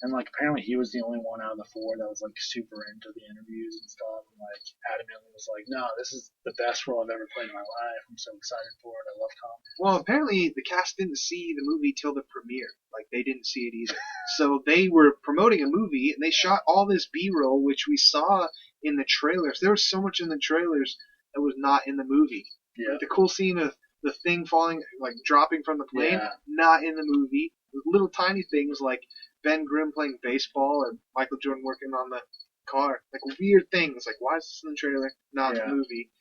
And like apparently he was the only one out of the four that was like super into the interviews and stuff, and like adamantly was like, "No, this is the best role I've ever played in my life. I'm so excited for it. I love comedy." Well, apparently the cast didn't see the movie till the premiere. Like they didn't see it either. So they were promoting a movie and they shot all this B-roll, which we saw in the trailers. There was so much in the trailers that was not in the movie. Yeah. Like the cool scene of the thing falling, like dropping from the plane, Yeah. not in the movie. Little tiny things like Ben Grimm playing baseball or Michael Jordan working on the car. Like weird things. Like why is this in the trailer, not in the movie?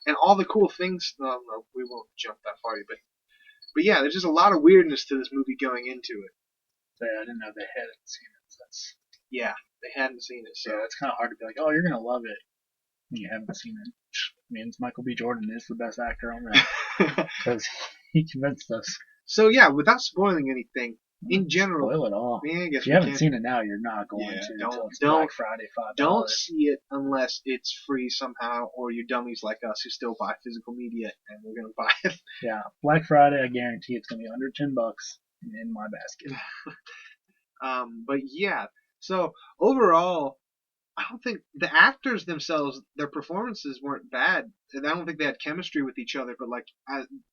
And all the cool things. No, we won't jump that far. But yeah, there's just a lot of weirdness to this movie going into it. So, yeah, I didn't know they hadn't seen it. So yeah, they hadn't seen it. So it's kind of hard to be like, oh, you're gonna love it when you haven't seen it. Which means Michael B. Jordan is the best actor on that because he convinced us. So yeah, without spoiling anything, in general, spoil it all. Yeah, I guess if you haven't seen it now, you're not going to. Until it's Black Friday, $5. Don't see it unless it's free somehow, or you dummies like us who still buy physical media, and we're gonna buy it. Yeah, Black Friday, I guarantee it's gonna be under $10 in my basket. But yeah, so overall, I don't think the actors themselves, their performances weren't bad. And I don't think they had chemistry with each other, but like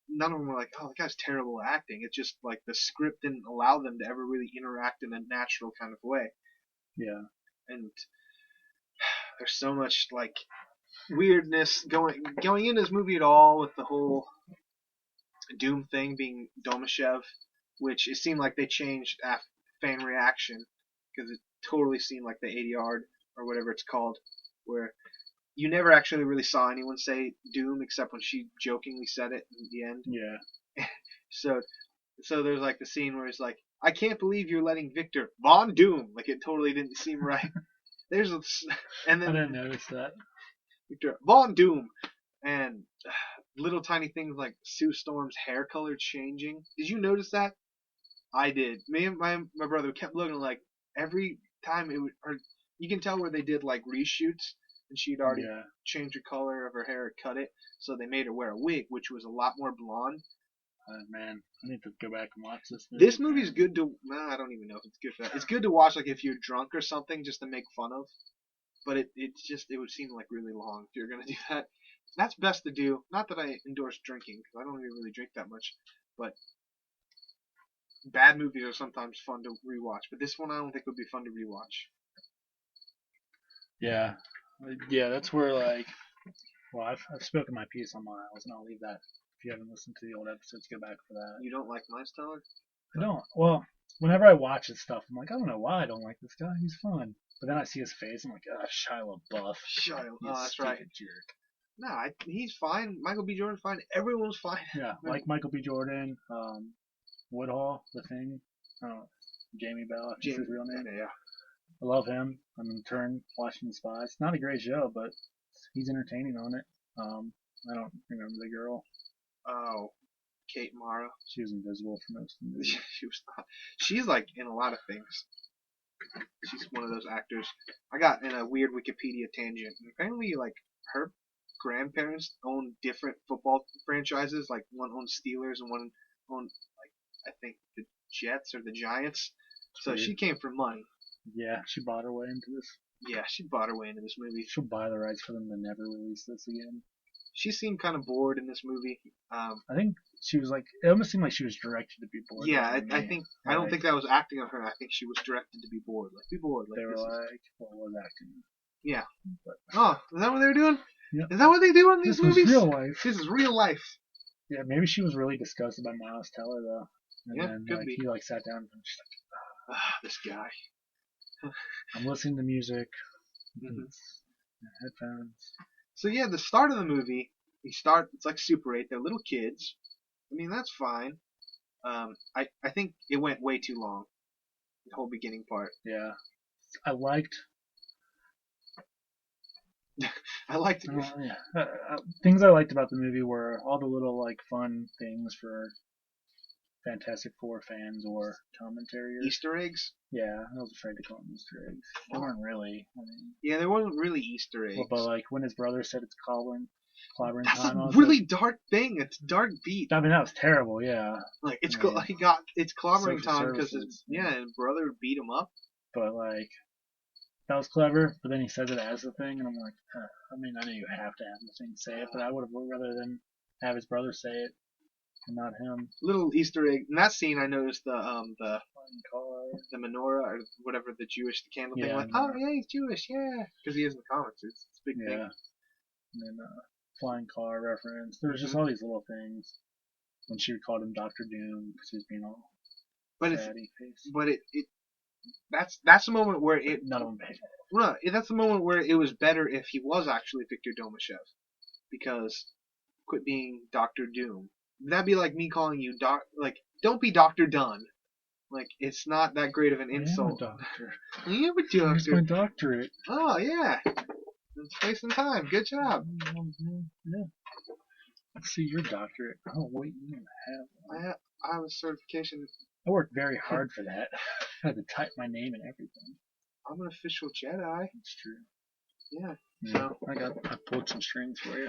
none of them were like, oh, that guy's terrible at acting. It's just like the script didn't allow them to ever really interact in a natural kind of way. Yeah. And there's so much like weirdness going into this movie at all, with the whole Doom thing being Domashev, which it seemed like they changed fan reaction, because it totally seemed like the ADR or whatever it's called, where you never actually really saw anyone say Doom except when she jokingly said it in the end. Yeah. So there's like the scene where it's like, I can't believe you're letting Victor Von Doom. Like it totally didn't seem right. And then I didn't notice that. Victor Von Doom, and little tiny things like Sue Storm's hair color changing. Did you notice that? I did. Me and my brother kept looking, like every time it would. Or you can tell where they did like reshoots, and she'd already changed the color of her hair or cut it, so they made her wear a wig, which was a lot more blonde. Man, I need to go back and watch this movie. This movie's good to. Well, I don't even know if it's good for that. It's good to watch, like if you're drunk or something, just to make fun of. But it would seem like really long if you're gonna do that. That's best to do. Not that I endorse drinking, because I don't even really drink that much. But bad movies are sometimes fun to rewatch. But this one I don't think would be fun to rewatch. Yeah, that's where like, well, I've spoken my piece on Miles, and I'll leave that. If you haven't listened to the old episodes, go back for that. You don't like Miles Teller? I don't. Well, whenever I watch his stuff, I'm like, I don't know why I don't like this guy. He's fun. But then I see his face, I'm like, Shia LaBeouf. That's right. Jerk. No, he's fine. Michael B. Jordan's fine. Everyone's fine. Yeah, like Michael B. Jordan, Woodhull, The Thing, Jamie Bell, I think his real name. Yeah. I love him. I'm in turn watching The Spy. It's not a great show, but he's entertaining on it. I don't remember the girl. Oh, Kate Mara. She was invisible for most of the movie. She was not. She's like in a lot of things. She's one of those actors. I got in a weird Wikipedia tangent. Apparently, like her grandparents own different football franchises. Like one owned Steelers and one owned, like, I think the Jets or the Giants. So she came for money. Yeah, she bought her way into this. Yeah, she bought her way into this movie. She'll buy the rights for them to never release this again. She seemed kind of bored in this movie. I think she was like, it almost seemed like she was directed to be bored. Yeah, I don't think that was acting on her. I think she was directed to be bored. Like, be bored. Like, they were like, well, was acting. Yeah. But, is that what they were doing? Yeah. Is that what they do in these movies? This is real life. This is real life. Yeah, maybe she was really disgusted by Miles Teller, though. And then, could be. He sat down and she's like, this guy. I'm listening to music. Headphones. So yeah, the start of the movie, it's like Super 8. They're little kids. I mean, that's fine. I think it went way too long. The whole beginning part. Yeah. I liked things I liked about the movie were all the little like fun things for Fantastic Four fans or commentary. Easter eggs? Yeah, I was afraid to call them Easter eggs. They weren't really. Yeah, there wasn't really Easter eggs. But like when his brother said it's Colin, clobbering That's time. a really dark thing. It's a dark beat. I mean, that was terrible. Yeah. Like it's I mean, it's clobbering social time because services. his brother beat him up. But like, that was clever. But then he says it as the thing, and I'm like, I mean, I know you have to have the thing say it, but I would have rather than have his brother say it and not him. Little Easter egg in that scene. I noticed the Flying menorah or whatever the Jewish candle thing. Yeah, Like, oh yeah, he's Jewish, yeah, because he is in the comics. It's a big thing. Yeah. And then flying car reference. There's just all these little things. When she called him Doctor Doom because he was being all fatty face. But that's the moment where it. None of them paid. No, that's the moment where it was better if he was actually Victor Domashev, because quit being Doctor Doom. That'd be like me calling you don't be Doctor Dunn. Like, it's not that great of an insult. I am a doctor. I am a doctor. Here's my doctorate. Oh yeah, it's space and time. Good job. Yeah. Let's see your doctorate. Oh wait, you don't have one. I have a certification. I worked very hard for that. I had to type my name and everything. I'm an official Jedi. That's true. Yeah. Yeah. So I pulled some strings for you.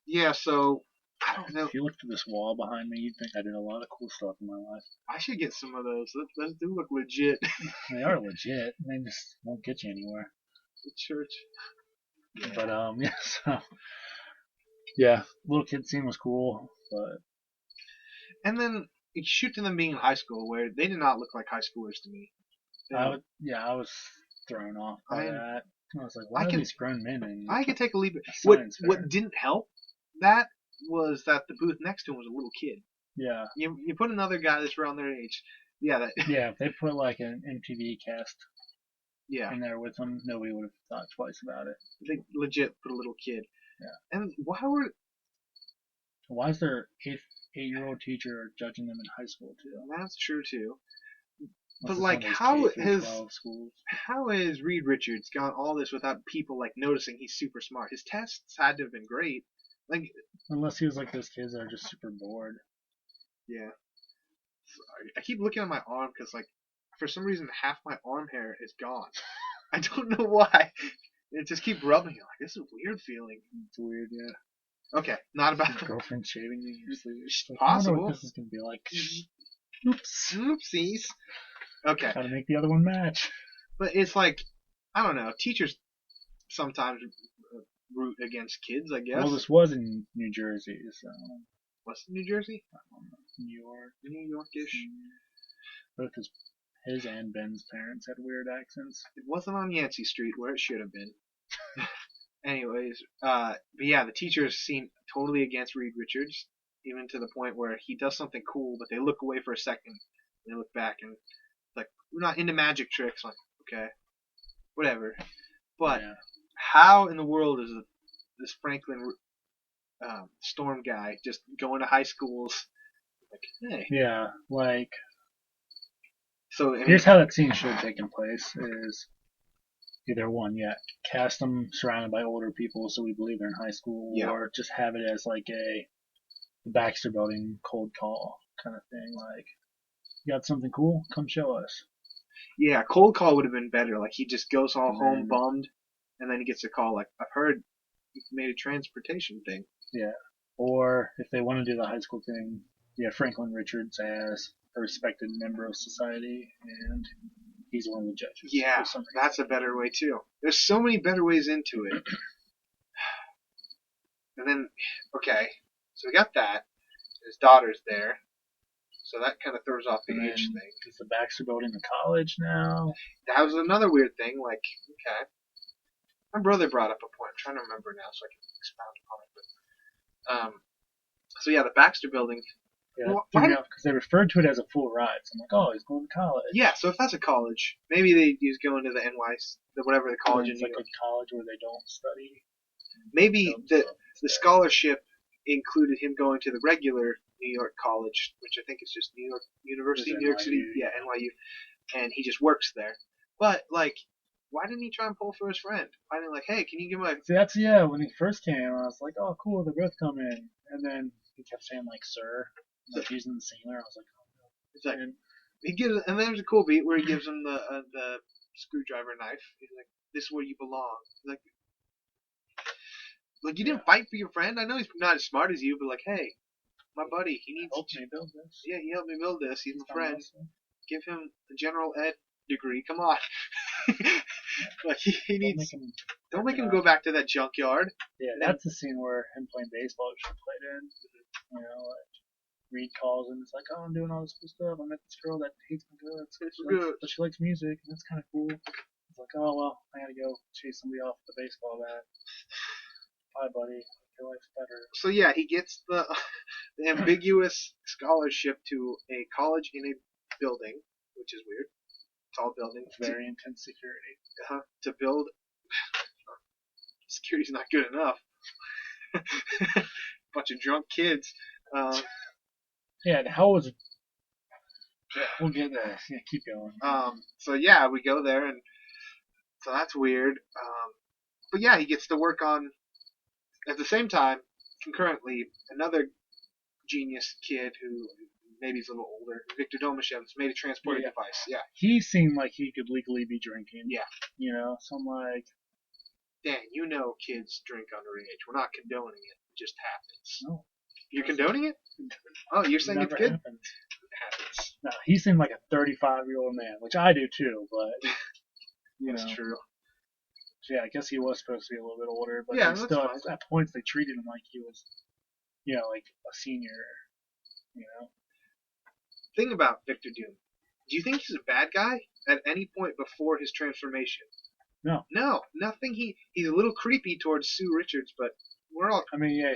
Yeah. So I don't know. If you looked at this wall behind me, you'd think I did a lot of cool stuff in my life. I should get some of those. Those do look legit. They are legit. They just won't get you anywhere. The church. Yeah. But yeah. So yeah, little kid scene was cool, but. And then you shoot to them being in high school, where they did not look like high schoolers to me. I was thrown off by that. I was like, why are these grown men in? I could take a leap. What didn't help that was that the booth next to him was a little kid. Yeah. You put another guy that's around their age. Yeah. Yeah. If they put like an MTV cast. Yeah. In there with them, nobody would have thought twice about it. They legit put a little kid. Yeah. And why is their 8-year-old teacher judging them in high school too? That's true too. But like, how has Reed Richards gone all this without people like noticing he's super smart? His tests had to have been great. Like, unless he was like those kids that are just super bored. Yeah. I keep looking at my arm because like, for some reason half my arm hair is gone. I don't know why. It just keeps rubbing. Like, this is a weird feeling. It's weird, yeah. Okay, not about your girlfriend shaving you. Like, possible. I don't know what this is gonna be like. Oops. Oopsies. Okay. Gotta make the other one match. But it's like, I don't know. Teachers sometimes root against kids, I guess. Well, this was in New Jersey, so. What's New Jersey? I don't know. New York. New Yorkish. Both his and Ben's parents had weird accents. It wasn't on Yancey Street where it should have been. Anyways, but yeah, the teachers seem totally against Reed Richards, even to the point where he does something cool, but they look away for a second, and they look back, and like, we're not into magic tricks. Like, okay, whatever. But how in the world is this Franklin Storm guy just going to high schools? Like, hey. Yeah, like. So here's how that scene should have taken place: is either one, cast them surrounded by older people so we believe they're in high school, or just have it as like the Baxter Building cold call kind of thing. Like, you got something cool? Come show us. Yeah, cold call would have been better. Like, he just goes all home bummed, and then he gets a call like, I've heard you made a transportation thing. Yeah. Or if they want to do the high school thing, Franklin Richards as a respected member of society, and he's one of the judges. Yeah, that's a better way too. There's so many better ways into it. And then, okay, so we got that. His daughter's there. So that kind of throws off the age thing. Is the Baxter Building a college now? That was another weird thing. Like, okay. My brother brought up a point. I'm trying to remember now so I can expound upon it. But, so yeah, the Baxter Building. Yeah, because they referred to it as a full ride. So I'm like, oh, he's going to college. Yeah, so if that's a college, maybe he's going to the NYC, whatever the college in New York. Like a college where they don't study. Maybe the scholarship included him going to the regular New York college, which I think is just New York University, New York City. Yeah, NYU. And he just works there. But, like, why didn't he try and pull for his friend? Why didn't he, like, hey, can you give my... See, when he first came, I was like, oh, cool, they're both coming. And then he kept saying, like, sir. Like, using the singular. I was like, oh, no. It's like, and then there's a cool beat where he gives him the screwdriver knife. He's like, this is where you belong. He's like, Like, you didn't fight for your friend. I know he's not as smart as you, but like, hey, my buddy, he needs. Helped me build this. Yeah, he helped me build this. He's my friend. Give him a general ed degree. Come on. Like he needs. Don't make him go back to that junkyard. Yeah, that's the scene where him playing baseball should have played in. You know, like Reed calls and it's like, oh, I'm doing all this cool stuff. I met this girl that hates my guts, but she likes music, and that's kind of cool. It's like, oh well, I gotta go chase somebody off with a baseball bat. Bye, buddy. Your life's better. So yeah, he gets the ambiguous scholarship to a college in a building, which is weird. Tall building. Very intense security. To build. Security's not good enough. Bunch of drunk kids. Yeah, and how was it? Yeah, we'll get there. Yeah, keep going. So yeah, we go there, and so that's weird. But yeah, he gets to work on, at the same time, concurrently, another genius kid who maybe he's a little older, Victor Domashev's made a transporting device. Yeah. He seemed like he could legally be drinking. Yeah. You know, so I'm like, Dan, you know kids drink underage. We're not condoning it. It just happens. No. You're condoning it? Oh, you're saying it's good? Happens. It happens. No, he seemed like a 35-year-old man, which I do too, but, you That's know. true. So, yeah, I guess he was supposed to be a little bit older, but yeah, still, at points they treated him like he was, you know, like a senior, you know. Thing about Victor Doom. Do you think he's a bad guy at any point before his transformation? No. No, nothing. He's a little creepy towards Sue Richards, but we're all. I mean, yeah.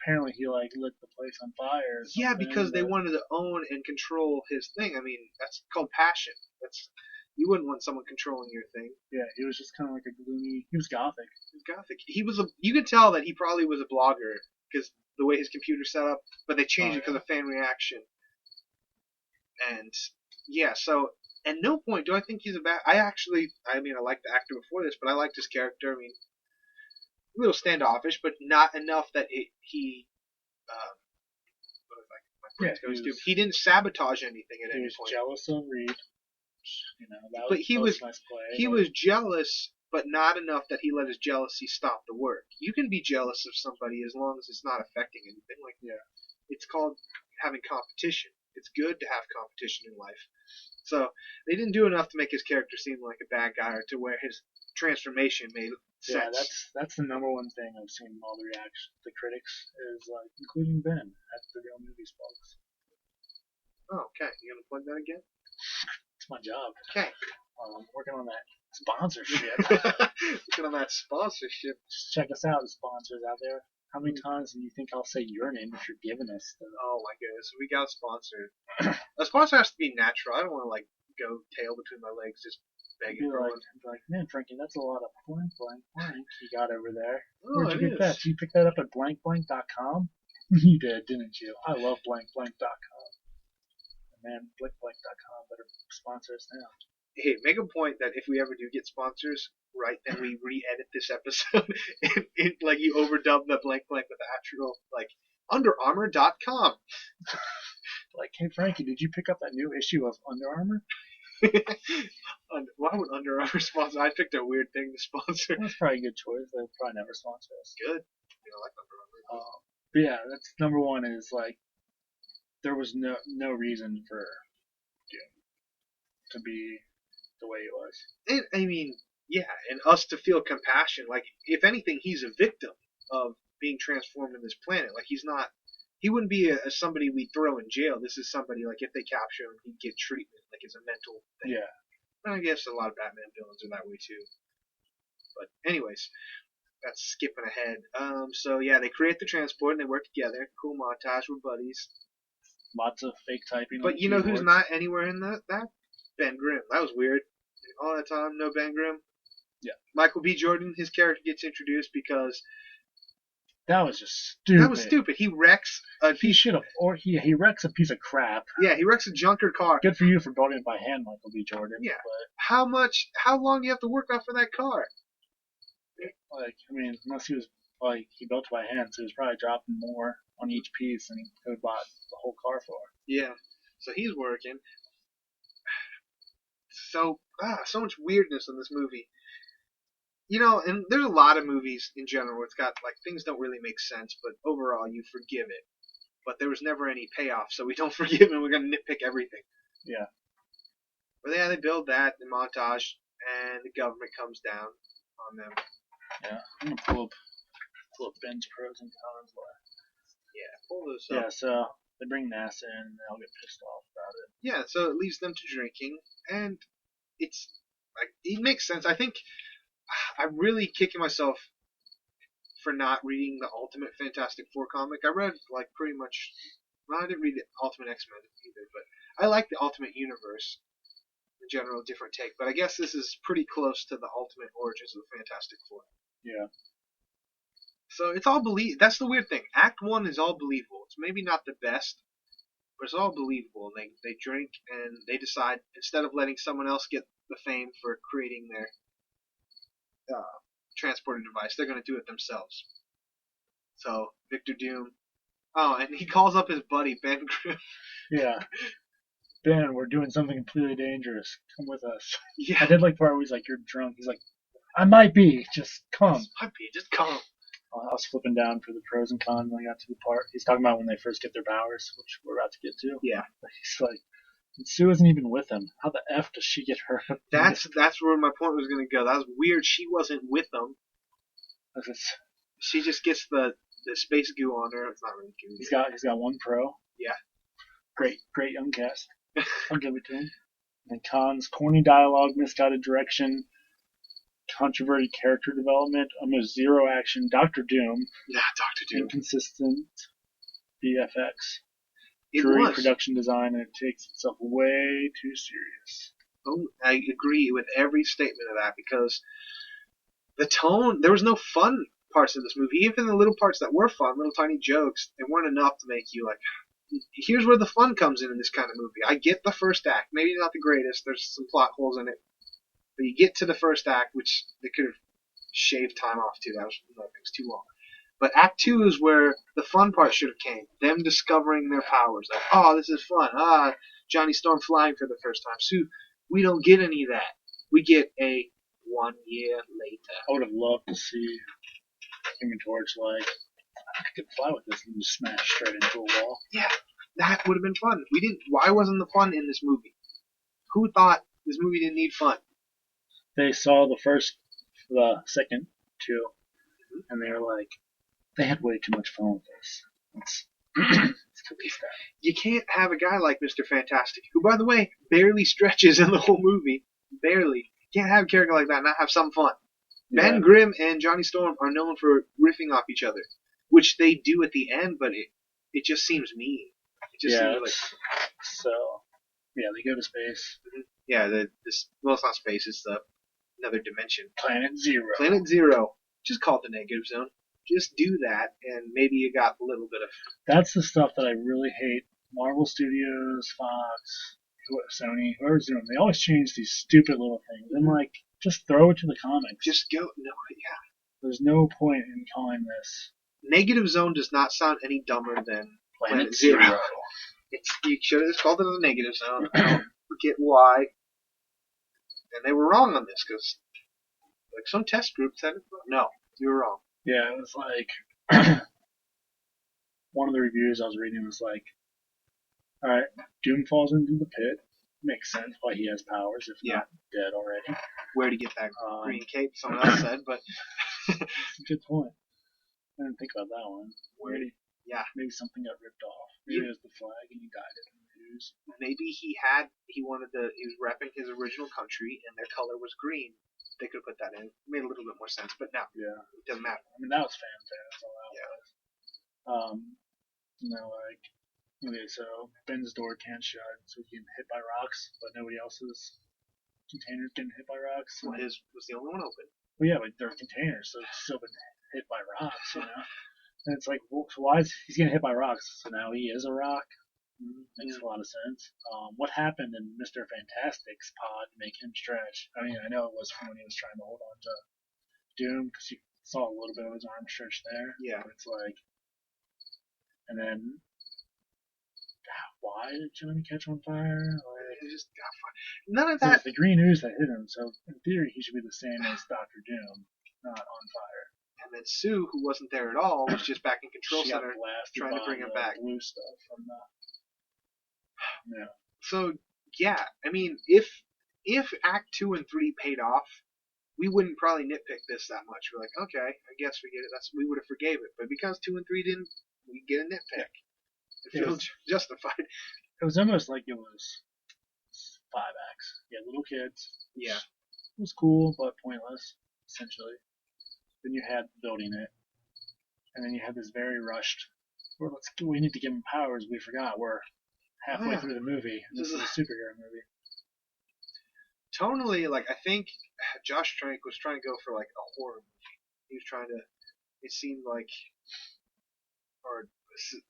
Apparently, he like lit the place on fire. Yeah, because they wanted to own and control his thing. I mean, that's called passion. You wouldn't want someone controlling your thing. Yeah, he was just kind of like a gloomy. He was gothic. You could tell that he probably was a blogger because the way his computer's set up. But they changed it because of fan reaction. And yeah, so at no point do I think he's a bad. I like the actor before this, but I liked his character. I mean, a little standoffish, but not enough that he he didn't sabotage anything at any point. He was jealous of Reed. You know, that but was nice play. He was jealous, but not enough that he let his jealousy stop the work. You can be jealous of somebody as long as it's not affecting anything. Like, it's called having competition. It's good to have competition in life. So they didn't do enough to make his character seem like a bad guy or to where his transformation made sense. Yeah, that's the number one thing I've seen in all the critics, is like, including Ben at the Real Movies folks. Oh, okay. You gonna plug that again? It's my job. Okay. I'm working on that sponsorship. Working on that sponsorship. Just check us out, the sponsors out there. How many times do you think I'll say your name if you're giving us the... Oh my goodness, we got a sponsor. A sponsor has to be natural. I don't want to like go tail between my legs just begging for one. Like, man, Frankie, that's a lot of blank you got over there. Oh, where'd you get that? Did you pick that up at blankblank.com? You did, didn't you? I love blankblank.com. Man, blankblank.com better sponsor us now. Hey, make a point that if we ever do get sponsors, right, then we re-edit this episode and like you overdub the blank with the actual like UnderArmour.com. Like, hey Frankie, did you pick up that new issue of Under Armour? Why would Under Armour sponsor? I picked a weird thing to sponsor. That's probably a good choice. They'll probably never sponsor us. Good. You know, I like Under Armour. But yeah, that's number one. Is like there was no reason for Doom to be the way he was. And I mean, yeah, and us to feel compassion. Like, if anything, he's a victim of being transformed in this planet. Like, he wouldn't be somebody we throw in jail. This is somebody, like, if they capture him, he'd get treatment. Like, it's a mental thing. Yeah. And I guess a lot of Batman villains are that way, too. But, anyways, that's skipping ahead. So, yeah, they create the transport and they work together. Cool montage with buddies. Lots of fake typing. But you know who's not anywhere in that? Ben Grimm. That was weird. All that time, no Ben Grimm. Yeah. Michael B. Jordan, his character gets introduced because that was just stupid. That was stupid. He wrecks he wrecks a piece of crap. Yeah, he wrecks a junker car. Good for you for building it by hand, Michael B. Jordan. Yeah. But how long do you have to work off for that car? Like, I mean, unless he was like he built it by hand, so he was probably dropping more on each piece than he could have bought the whole car for. Yeah. So he's working. So much weirdness in this movie. And there's a lot of movies in general where it's got like things don't really make sense, but overall you forgive it. But there was never any payoff, so we don't forgive and we're gonna nitpick everything. Yeah. But yeah, they build that, the montage, and the government comes down on them. Yeah. I'm gonna pull up Ben's pros and cons list. Yeah, pull those Yeah, up. so they bring NASA in and they'll get pissed off about it. Yeah, so it leads them to drinking, and it's like it makes sense. I think I'm really kicking myself for not reading the Ultimate Fantastic Four comic. I read like pretty much. Well, I didn't read the Ultimate X-Men either, but I like the Ultimate Universe. In general, different take, but I guess this is pretty close to the Ultimate Origins of the Fantastic Four. Yeah. So it's all That's the weird thing. Act 1 is all believable. It's maybe not the best, but it's all believable. They drink and they decide, instead of letting someone else get the fame for creating their transporter device, they're going to do it themselves. So Victor Doom. Oh, and he calls up his buddy Ben Grimm. Yeah. Ben, we're doing something completely dangerous. Come with us. Yeah. I did like the part where he's like, you're drunk. He's like, I might be. Just come. Just come. I was flipping down for the pros and cons when I got to the part. He's talking about when they first get their powers, which we're about to get to. Yeah. He's like, Sue isn't even with him. How the F does she get her? That's where my point was going to go. That was weird. She wasn't with them. She just gets the space goo on her. It's not really goo. He's got one pro. Yeah. Great young cast. I'll give it to him. And cons, corny dialogue, misguided direction, controversial character development, almost zero action, Doctor Doom. Yeah, Doctor Doom. Inconsistent VFX. Dreary production design, and it takes itself way too serious. Oh, I agree with every statement of that, because the tone, there was no fun parts of this movie. Even the little parts that were fun, little tiny jokes, they weren't enough to make you like, here's where the fun comes in this kind of movie. I get the first act, maybe not the greatest, there's some plot holes in it, but you get to the first act, which they could have shaved time off too. That was too long. But Act 2 is where the fun part should have came. Them discovering their powers. Like, oh, this is fun. Johnny Storm flying for the first time. So we don't get any of that. We get a 1 year later. I would have loved to see Human Torch like, I could fly with this and just smash straight into a wall. Yeah, that would have been fun. Why wasn't the fun in this movie? Who thought this movie didn't need fun? They saw the second two, and they were like, they had way too much fun with this. Let's cut this down. You can't have a guy like Mr. Fantastic, who, by the way, barely stretches in the whole movie. Barely. You can't have a character like that and not have some fun. Yeah. Ben Grimm and Johnny Storm are known for riffing off eff each other, which they do at the end, but it just seems mean. It just seems like... So, yeah, they go to space. Mm-hmm. Yeah, it's not space, it's another dimension. Planet Zero. Planet Zero. Just call it the negative zone. Just do that, and maybe you got a little bit of... That's the stuff that I really hate. Marvel Studios, Fox, Sony, whoever's doing them, they always change these stupid little things. I'm like, just throw it to the comics. Just go... No, yeah. There's no point in calling this... Negative Zone does not sound any dumber than Planet Zero. You should have just called it the Negative Zone. I don't forget why. And they were wrong on this, because like some test group said it. No, you were wrong. Yeah, it was like, one of the reviews I was reading was like, alright, Doom falls into the pit. Makes sense why he has powers, if not dead already. Where to get that green cape, someone else said, but... Good point. I didn't think about that one. Maybe something got ripped off. Maybe it was the flag and he dyed it in the news. Maybe he was repping his original country and their color was green. They could have put that in. It made a little bit more sense, but no. Yeah. It doesn't matter. I mean, that was fanfare. That's all that was. Okay, so Ben's door can't shut, so he can hit by rocks, but nobody else's containers getting hit by rocks. Well, his was the only one open. Well, yeah, but they're containers, so it's still been hit by rocks, you know? And it's like, well, so why is he's getting hit by rocks? So now he is a rock? Makes a lot of sense. What happened in Mr. Fantastic's pod to make him stretch? I mean, I know it was from when he was trying to hold on to Doom, because you saw a little bit of his arm stretch there. Yeah. But it's like, and then, why did Johnny catch on fire? Like, he just got fire. None of that. It's the green ooze that hit him, so in theory he should be the same as Dr. Doom. not on fire. And then Sue, who wasn't there at all, was just back in Control She Center got blasted trying to bring him back. Blue stuff from the... Yeah. So, yeah, I mean, if Act 2 and 3 paid off, we wouldn't probably nitpick this that much. We're like, okay, I guess we get it. We would have forgave it. But because 2 and 3 didn't, we get a nitpick. It feels justified. It was almost like it was 5 acts. You had little kids. Yeah. It was cool, but pointless, essentially. Then you had building it. And then you had this very rushed, we need to give him powers. We forgot. We're halfway through the movie. And this is a superhero movie. Tonally, like, I think Josh Trank was trying to go for, like, a horror movie. He was trying to, it seemed like, or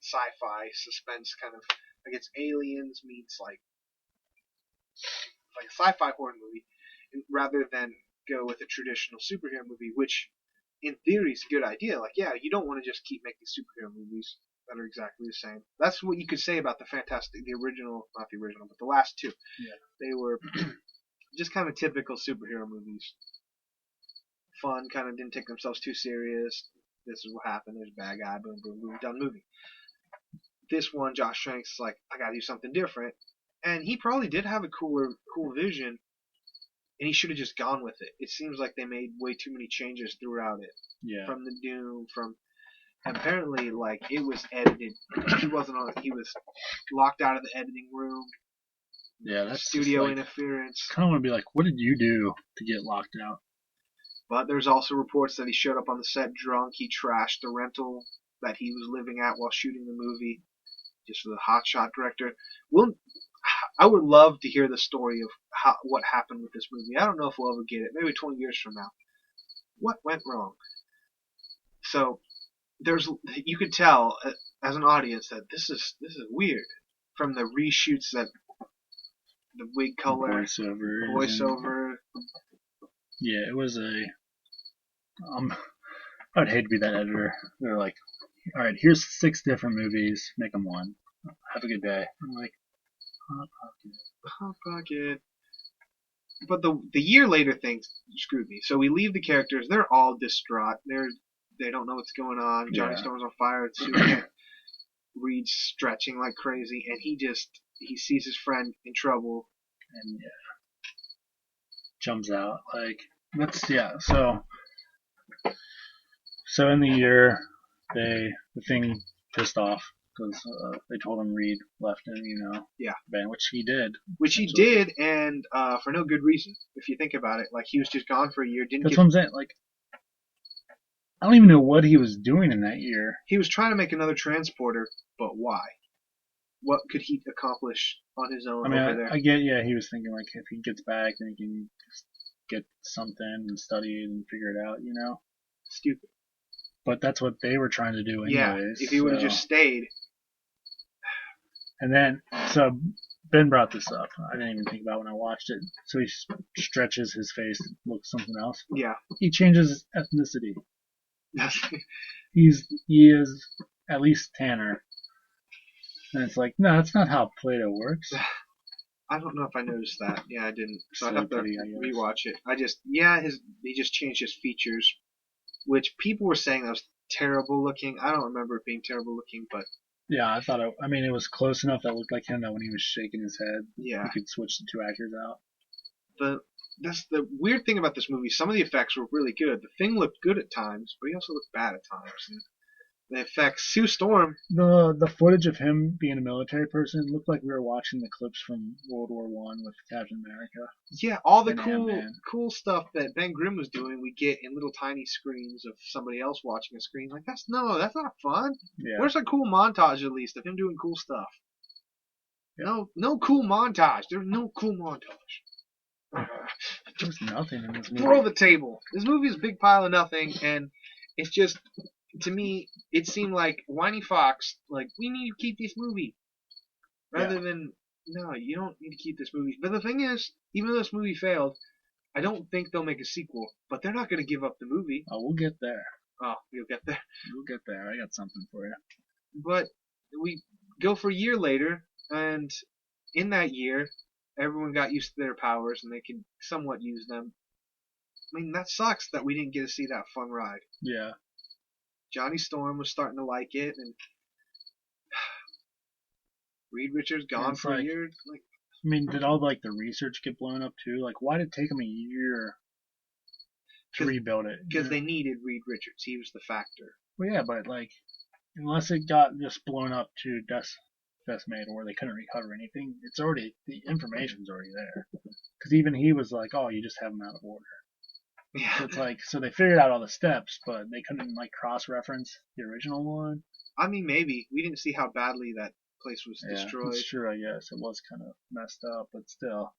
sci-fi, suspense kind of, like it's aliens meets, like a sci-fi horror movie, rather than go with a traditional superhero movie, which, in theory, is a good idea. Like, yeah, you don't want to just keep making superhero movies that are exactly the same. That's what you could say about the original, not the original, but the last two. Yeah. They were just kind of typical superhero movies. Fun, kind of didn't take themselves too serious. This is what happened. There's a bad guy. Boom, boom, boom. Done movie. This one, Josh Trank's like, I gotta do something different. And he probably did have a cool vision, and he should have just gone with it. It seems like they made way too many changes throughout it. Yeah. From the Doom, apparently, like, it was edited. He was locked out of the editing room. Yeah, that's studio interference. I kind of want to be like, what did you do to get locked out? But there's also reports that he showed up on the set drunk. He trashed the rental that he was living at while shooting the movie, just for the hotshot director. I would love to hear the story of what happened with this movie. I don't know if we'll ever get it. Maybe 20 years from now. What went wrong? So you could tell as an audience that this is weird. From the reshoots, that the wig color, voiceover. Yeah, it was I would hate to be that editor. They're like, all right, here's 6 different movies. Make them one. Have a good day. I'm like, Hot Pocket. But the year later things screwed me. So we leave the characters. They're all distraught. They don't know what's going on. Johnny Storm's on fire. Reed's stretching like crazy, and he sees his friend in trouble, and jumps out. Like, So in the year, the thing pissed off because they told him Reed left him, ban, which he did. And for no good reason. If you think about it, like, he was just gone for a year. That's what I'm saying. Like, I don't even know what he was doing in that year. He was trying to make another transporter, but why? What could he accomplish on his own over there? I get, he was thinking, like, if he gets back, then he can get something and study and figure it out, Stupid. But that's what they were trying to do anyways. Yeah, if he would have just stayed. And then, so Ben brought this up. I didn't even think about it when I watched it. So he stretches his face and looks something else. Yeah. He changes his ethnicity. He is at least tanner. And it's like, no, that's not how Play-Doh works. I don't know if I noticed that. Yeah, I didn't. So I have to rewatch it. He just changed his features, which people were saying that was terrible looking. I don't remember it being terrible looking, but yeah, I thought it was close enough that it looked like him that when he was shaking his head, yeah, you could switch the 2 actors out. That's the weird thing about this movie. Some of the effects were really good. The Thing looked good at times, but he also looked bad at times. And the effects, Sue Storm. The footage of him being a military person looked like we were watching the clips from World War I with Captain America. Yeah, all the cool stuff that Ben Grimm was doing, we get in little tiny screens of somebody else watching a screen. Like, that's not fun. Yeah. Where's a cool montage at least of him doing cool stuff? Yeah. No cool montage. There's no cool montage. There's nothing in this movie. Throw the table. This movie is a big pile of nothing, and it's just, to me, it seemed like Whiny Fox, like, we need to keep this movie. Rather than, no, you don't need to keep this movie. But the thing is, even though this movie failed, I don't think they'll make a sequel. But they're not going to give up the movie. Oh, we'll get there. Oh, you'll get there? We'll get there. I got something for you. But we go for a year later, and in that year, everyone got used to their powers, and they could somewhat use them. mean, that sucks that we didn't get to see that fun ride. Yeah. Johnny Storm was starting to like it, and Reed Richards gone for a year. Like, I mean, did all the research get blown up too? Like, why did it take them a year to rebuild it? Because they needed Reed Richards. He was the factor. Well, yeah, but unless it got just blown up to decimated or they couldn't recover anything, the information's already there. Because even he was like, oh, you just have them out of order. Yeah. So it's so they figured out all the steps, but they couldn't cross-reference the original one. I mean, maybe we didn't see how badly that place was destroyed. That's true, I guess. It was kind of messed up, but still.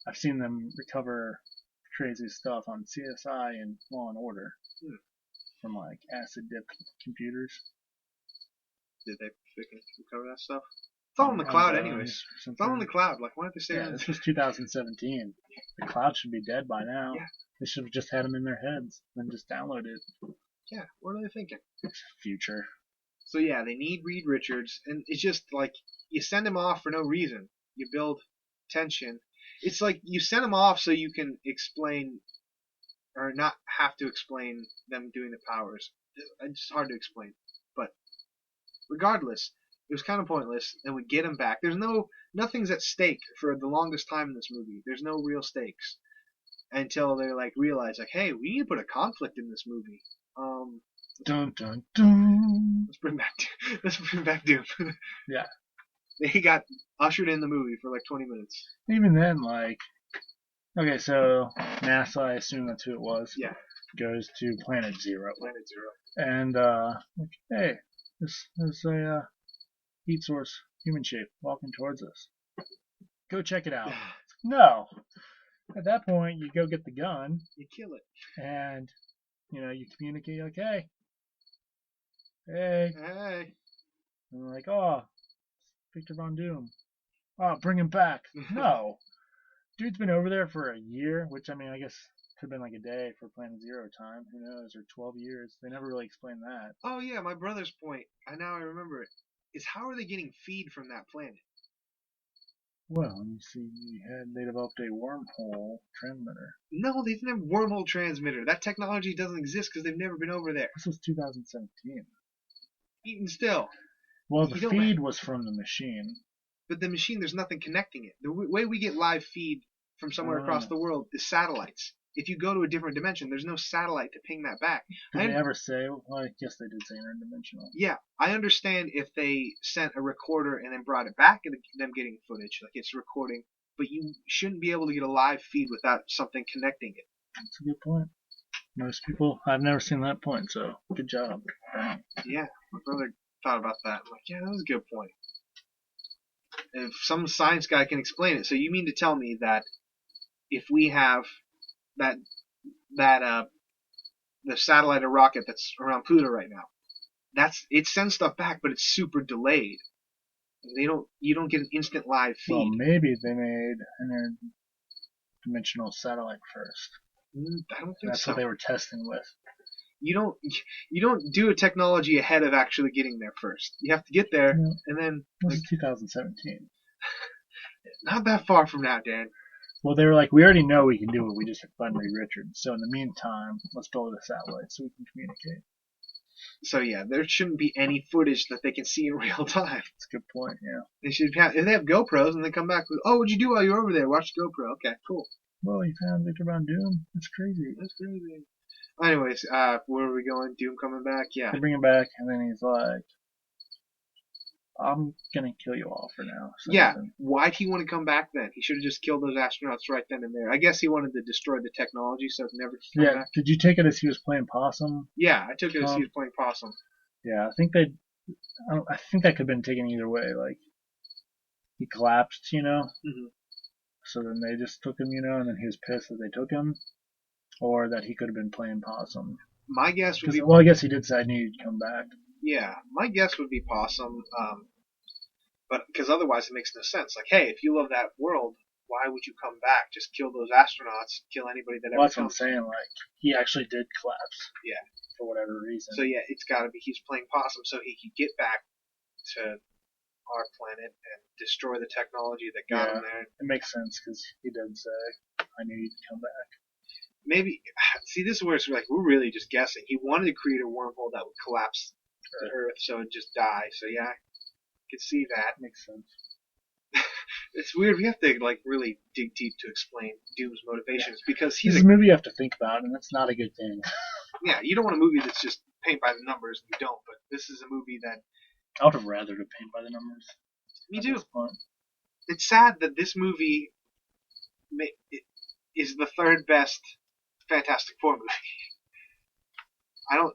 I've seen them recover crazy stuff on CSI and Law and Order from acid dip computers. Did they recover that stuff? It's all in the cloud, anyways. It's all in the cloud. Like, why don't they say that? This was 2017. The cloud should be dead by now. Yeah. They should have just had them in their heads and just download it. Yeah, what are they thinking? Future. So yeah, they need Reed Richards, and it's just like you send him off for no reason. You build tension. It's like you send him off so you can explain, or not have to explain them doing the powers. It's hard to explain, but regardless, it was kind of pointless. And we get him back. Nothing's at stake for the longest time in this movie. There's no real stakes until they realize hey, we need to put a conflict in this movie. Dun dun dun. Let's bring back Doom. Yeah. He got ushered in the movie for 20 minutes. Even then, okay, so NASA, I assume that's who it was. Yeah. Goes to Planet Zero. Planet Zero. And hey, there's a heat source, human shape, walking towards us. Go check it out. No. At that point, you go get the gun. You kill it. And you communicate hey. Hey. And oh, Victor Von Doom. Oh, bring him back. No. Dude's been over there for a year, which, I guess could have been a day for Planet Zero time. Who knows? Or 12 years. They never really explained that. Oh, yeah, my brother's point, now I remember it, is how are they getting feed from that planet? Well, you see, they developed a wormhole transmitter. No, they didn't have wormhole transmitter. That technology doesn't exist because they've never been over there. This was 2017. Even still. Well, the feed was from the machine. But the machine, there's nothing connecting it. The way we get live feed from somewhere across the world is satellites. If you go to a different dimension, there's no satellite to ping that back. Did they ever say? Well, I guess they did say interdimensional. Yeah, I understand if they sent a recorder and then brought it back and them getting footage, it's recording, but you shouldn't be able to get a live feed without something connecting it. That's a good point. Most people, I've never seen that point, so good job. Yeah, my brother thought about that. I'm like, yeah, that was a good point. If some science guy can explain it, so you mean to tell me that if we have the satellite or rocket that's around Pluto right now, it sends stuff back, but it's super delayed. You don't get an instant live feed. Well, maybe they made an interdimensional satellite first. I don't think that's so. What they were testing with. You don't do a technology ahead of actually getting there first. You have to get there, and then. This is 2017. Not that far from now, Dan. Well, they were we already know we can do it. We just have to find Reed Richards. So in the meantime, let's build a satellite so we can communicate. So yeah, there shouldn't be any footage that they can see in real time. That's a good point. Yeah. They should have. If they have GoPros and they come back with, oh, what'd you do while you were over there? Watch the GoPro. Okay, cool. Well, you found Victor Von Doom. That's crazy. That's crazy. Anyways, where are we going? Doom coming back? Yeah. They bring him back, and then he's like, I'm gonna kill you all for now. So yeah. Why'd he want to come back then? He should have just killed those astronauts right then and there. I guess he wanted to destroy the technology so it never come back. Did you take it as he was playing possum? Yeah, I took it as he was playing possum. Yeah, I think that could have been taken either way. He collapsed, Mm-hmm. So then they just took him, and then he was pissed that they took him, or that he could have been playing possum. My guess would be. Well, I guess he did say I knew you'd come back. Yeah, my guess would be possum, but because otherwise it makes no sense. Hey, if you love that world, why would you come back? Just kill those astronauts, kill anybody that ever comes. That's what I'm saying. He actually did collapse. Yeah. For whatever reason. So yeah, it's got to be he's playing possum so he could get back to our planet and destroy the technology that got him there. It makes sense because he did say, "I knew you'd come back." maybe see this is where it's like we're really just guessing. He wanted to create a wormhole that would collapse the Earth so it'd just die. So yeah, I could see that. Makes sense. It's weird. We have to like really dig deep to explain Doom's motivations because This is a movie you have to think about, and that's not a good thing. Yeah, you don't want a movie that's just paint by the numbers. You don't, but this is a movie that I would have rather to paint by the numbers. Me too. It's sad that this movie is the third best Fantastic Four movie.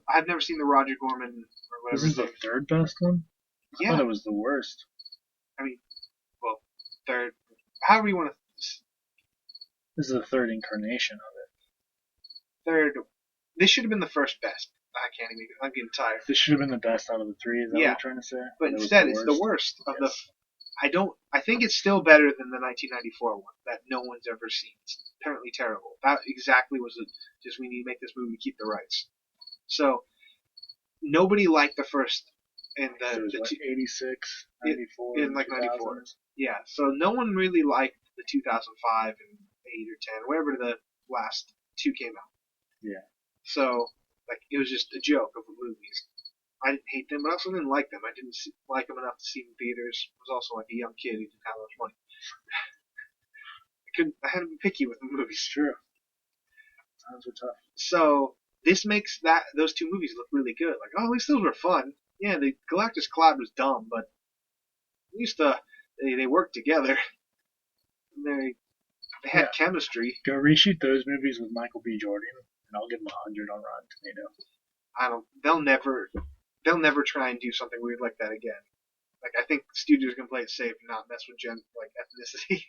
I've never seen the Roger Corman or whatever. This is the third best one? Yeah. I thought it was the worst. I mean, well, third. However you want to. This is the third incarnation of it. Third. This should have been the first best. I can't even. I'm getting tired. This should have been the best out of the three. Is that what you're trying to say? But instead, it's the worst of the. I think it's still better than the 1994 one that no one's ever seen. It's apparently terrible. That exactly was it. Just we need to make this movie keep the rights. So nobody liked the first and the 86, 94, in like 94. Yeah. So no one really liked the 2005 and 8 or 10, wherever the last two came out. Yeah. So like it was just a joke of the movies. I didn't hate them, but I also didn't like them. I didn't like them enough to see them in theaters. I was also like a young kid who didn't have much money. I had to be picky with the movies. True. Times were tough. So this makes those two movies look really good. Like, oh, at least those were fun. Yeah, the Galactus Cloud was dumb, but at least they worked together. They had chemistry. Go reshoot those movies with Michael B. Jordan, and I'll give them 100 on Rotten Tomatoes. They'll never try and do something weird like that again. Like, I think studios can play it safe and not mess with ethnicity.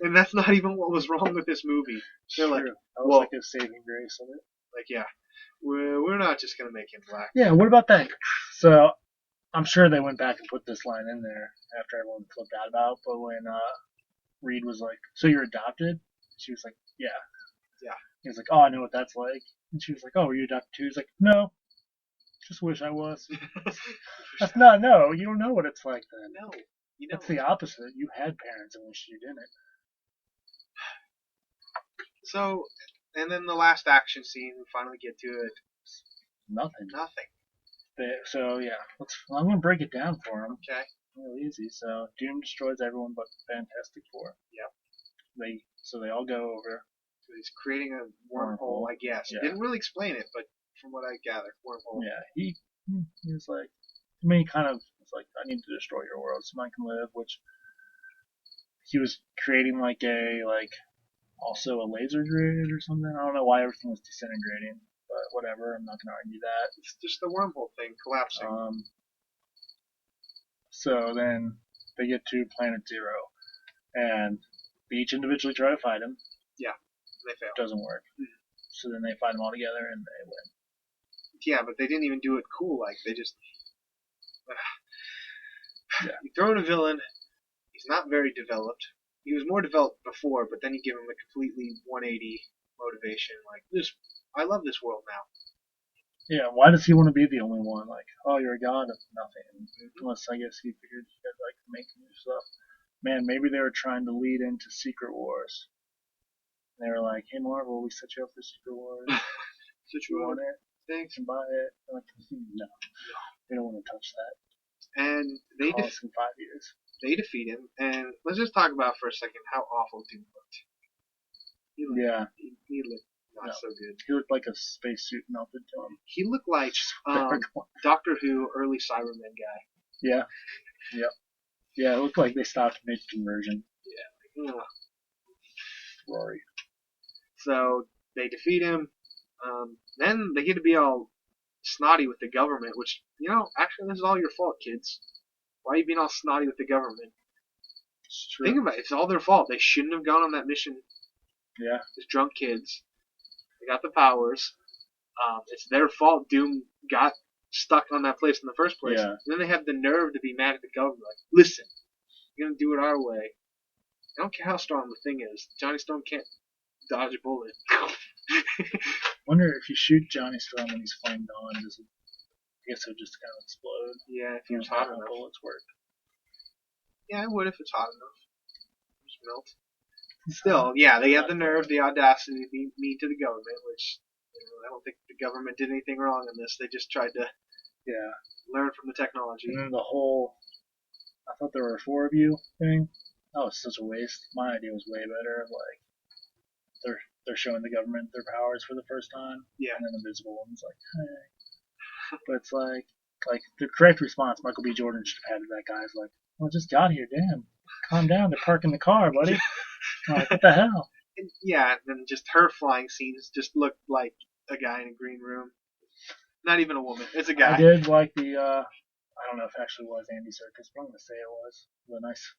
And that's not even what was wrong with this movie. They're like, that was like a saving grace of it. Like, yeah, we're not just gonna make him black. Yeah, what about that? So, I'm sure they went back and put this line in there after everyone flipped out about it, but when Reed was like, so you're adopted? She was like, yeah. Yeah. He was like, oh, I know what that's like. And she was like, oh, were you adopted too? He's like, no. Just wish I was. That's not, no, you don't know what it's like then. No, you don't. That's the opposite. You had parents and wished you didn't. So, and then the last action scene, we finally get to it. Nothing. So, yeah, I'm going to break it down for him. Okay. Real easy. So, Doom destroys everyone but Fantastic Four. Yep. So they all go over. So he's creating a wormhole, I guess. Yeah. Didn't really explain it, but from what I gathered, wormhole. Yeah, he was like, I mean, he kind of was like, I need to destroy your world so I can live, which he was creating also a laser grid or something. I don't know why everything was disintegrating, but whatever, I'm not going to argue that. It's just the wormhole thing collapsing. So then they get to Planet Zero, and they each individually try to fight him. Yeah, they fail. It doesn't work. Mm-hmm. So then they fight them all together, and they win. Yeah, but they didn't even do it cool. Like, they just... You throw in a villain, he's not very developed. He was more developed before, but then you give him a completely 180 motivation. Like, I love this world now. Yeah, why does he want to be the only one? Like, oh, you're a god of nothing. Unless, I guess, he figured he could, make new stuff. Man, maybe they were trying to lead into Secret Wars. They were like, hey, Marvel, we set you up for Secret Wars. You want it? Thanks. And buy it. I'm like, no. They don't want to touch that. And they in 5 years. They defeat him, and let's just talk about for a second how awful Doom looked. He looked not so good. He looked like a spacesuit melted to him. He looked like Doctor Who early Cybermen guy. Yeah. Yep. Yeah, it looked like they stopped mid-conversion. Yeah. Rory. So they defeat him. Then they get to be all snotty with the government, which, actually this is all your fault, kids. Why are you being all snotty with the government? It's true. Think about it. It's all their fault. They shouldn't have gone on that mission. Yeah. These drunk kids. They got the powers. It's their fault Doom got stuck on that place in the first place. Yeah. And then they have the nerve to be mad at the government. Like, listen, we're going to do it our way. I don't care how strong the thing is. Johnny Storm can't dodge a bullet. Wonder if you shoot Johnny Storm when he's flamed on, I guess he'll just kind of explode. Yeah, if he was hot enough. Bullets work. Yeah, I would if it's hot enough. Just melt. Still, yeah, they have the nerve, the audacity to be mean to the government, which I don't think the government did anything wrong in this. They just tried to learn from the technology. And then the whole, I thought there were 4 of you thing. That was such a waste. My idea was way better. Like they're showing the government their powers for the first time. Yeah. And then Invisible Woman's like, hey. But it's like the correct response, Michael B. Jordan should have had that guy's like, well, just got here, damn. Calm down, they're parking the car, buddy. Like, what the hell? And, yeah, and then just her flying scenes just looked like a guy in a green room. Not even a woman. It's a guy. I did like the, I don't know if it actually was Andy Serkis, but I'm going to say it was. The nice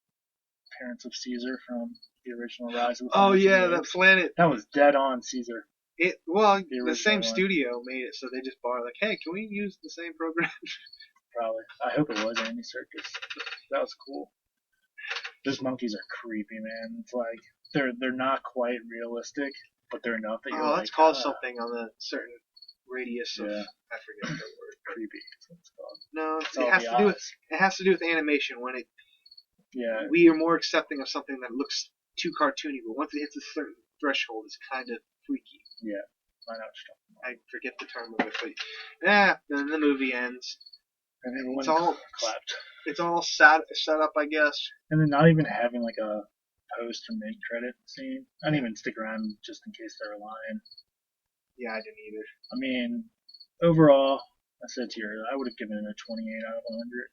appearance of Caesar from the original Rise of the Oh, yeah, that planet. That was dead on Caesar. The same studio made it, so they just borrowed, like, hey, can we use the same program? Probably. I hope it was Andy Serkis. That was cool. Those monkeys are creepy, man. It's like, they're not quite realistic, but they're enough that you're that's called something on a certain radius of, I forget the word. Creepy. That's what it's called. No, it has to do with animation. When we are more accepting of something that looks too cartoony, but once it hits a certain threshold, it's kind of freaky. Yeah, I know what you're talking about. I forget the term of it, but then the movie ends. And everyone clapped. It's all set up, I guess. And then not even having like a post or mid-credit scene. I didn't even stick around just in case they were lying. Yeah, I didn't either. I mean, overall, I said to you earlier, I would have given it a 28 out of 100.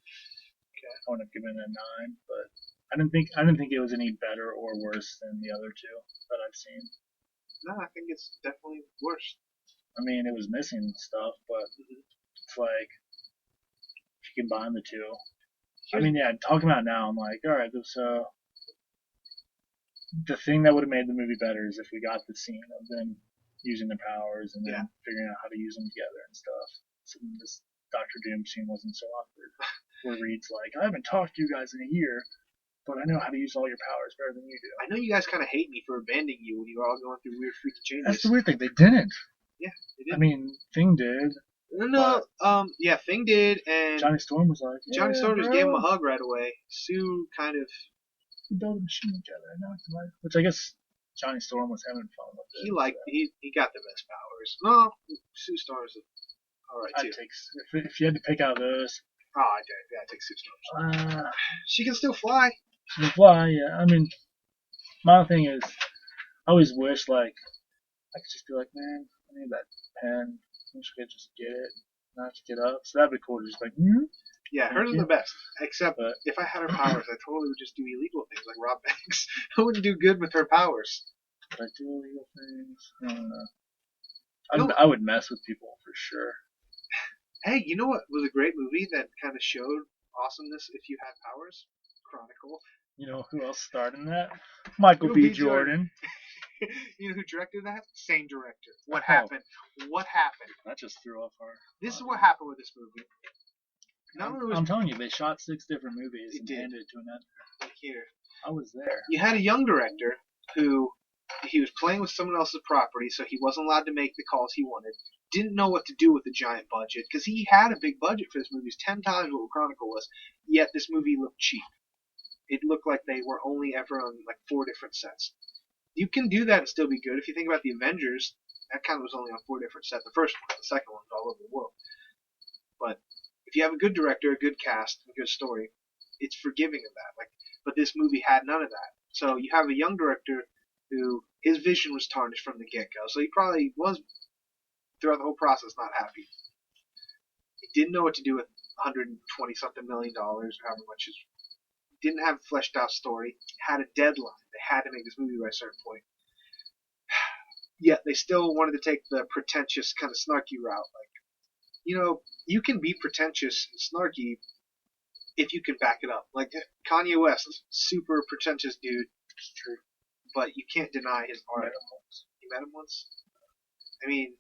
Okay. I would have given it a 9, but I didn't think it was any better or worse than the other two that I've seen. No, I think it's definitely worse. I mean, it was missing stuff, but it's like if you combine the two. I mean, yeah, talking about it now, I'm like, all right, so the thing that would have made the movie better is if we got the scene of them using their powers and then figuring out how to use them together and stuff. So this Doctor Doom scene wasn't so awkward. Where Reed's like, I haven't talked to you guys in a year, but I know how to use all your powers better than you do. I know you guys kind of hate me for abandoning you when you were all going through weird freaky changes. That's the weird thing. They didn't. Yeah, they did. I mean, Thing did. No, Thing did, and Johnny Storm was like, Johnny Storm just gave him a hug right away. Sue kind of... We built a machine together, which I guess Johnny Storm was having fun with it. He got the best powers. No, Sue Storm's alright too. If you had to pick out those... Oh, I'd take Sue Storm. She can still fly. She can fly, yeah. I mean, my thing is, I always wish, like, I could just be like, man, I need that pen. I wish I could just get it, not to get up. So that'd be cool, just like, Yeah, hers are the best. Except if I had her powers, I totally would just do illegal things like rob banks. I wouldn't do good with her powers. Would I do illegal things? I don't know. I would mess with people for sure. Hey, you know what was a great movie that kind of showed awesomeness if you had powers? Chronicle. You know who else starred in that? Michael B. Jordan. You know who directed that? Same director. What happened? What happened? That just threw off our... This is what happened with this movie. I'm telling you, they shot 6 different movies and handed it to an editor. Here. I was there. You had a young director who he was playing with someone else's property, so he wasn't allowed to make the calls he wanted. Didn't know what to do with the giant budget, because he had a big budget for this movie. It was 10 times what Chronicle was, yet this movie looked cheap. It looked like they were only ever on like 4 different sets. You can do that and still be good. If you think about the Avengers, that kind of was only on 4 different sets. The first one, the second one was all over the world. But if you have a good director, a good cast, a good story, it's forgiving of that. But this movie had none of that. So you have a young director who his vision was tarnished from the get-go. So he probably was, throughout the whole process, not happy. He didn't know what to do with $120-something million, or however much is. Didn't have a fleshed out story. Had a deadline. They had to make this movie by a certain point. Yet they still wanted to take the pretentious, kind of snarky route. You can be pretentious and snarky if you can back it up. Like Kanye West, super pretentious dude. It's true. But you can't deny his art. You met him once? I mean,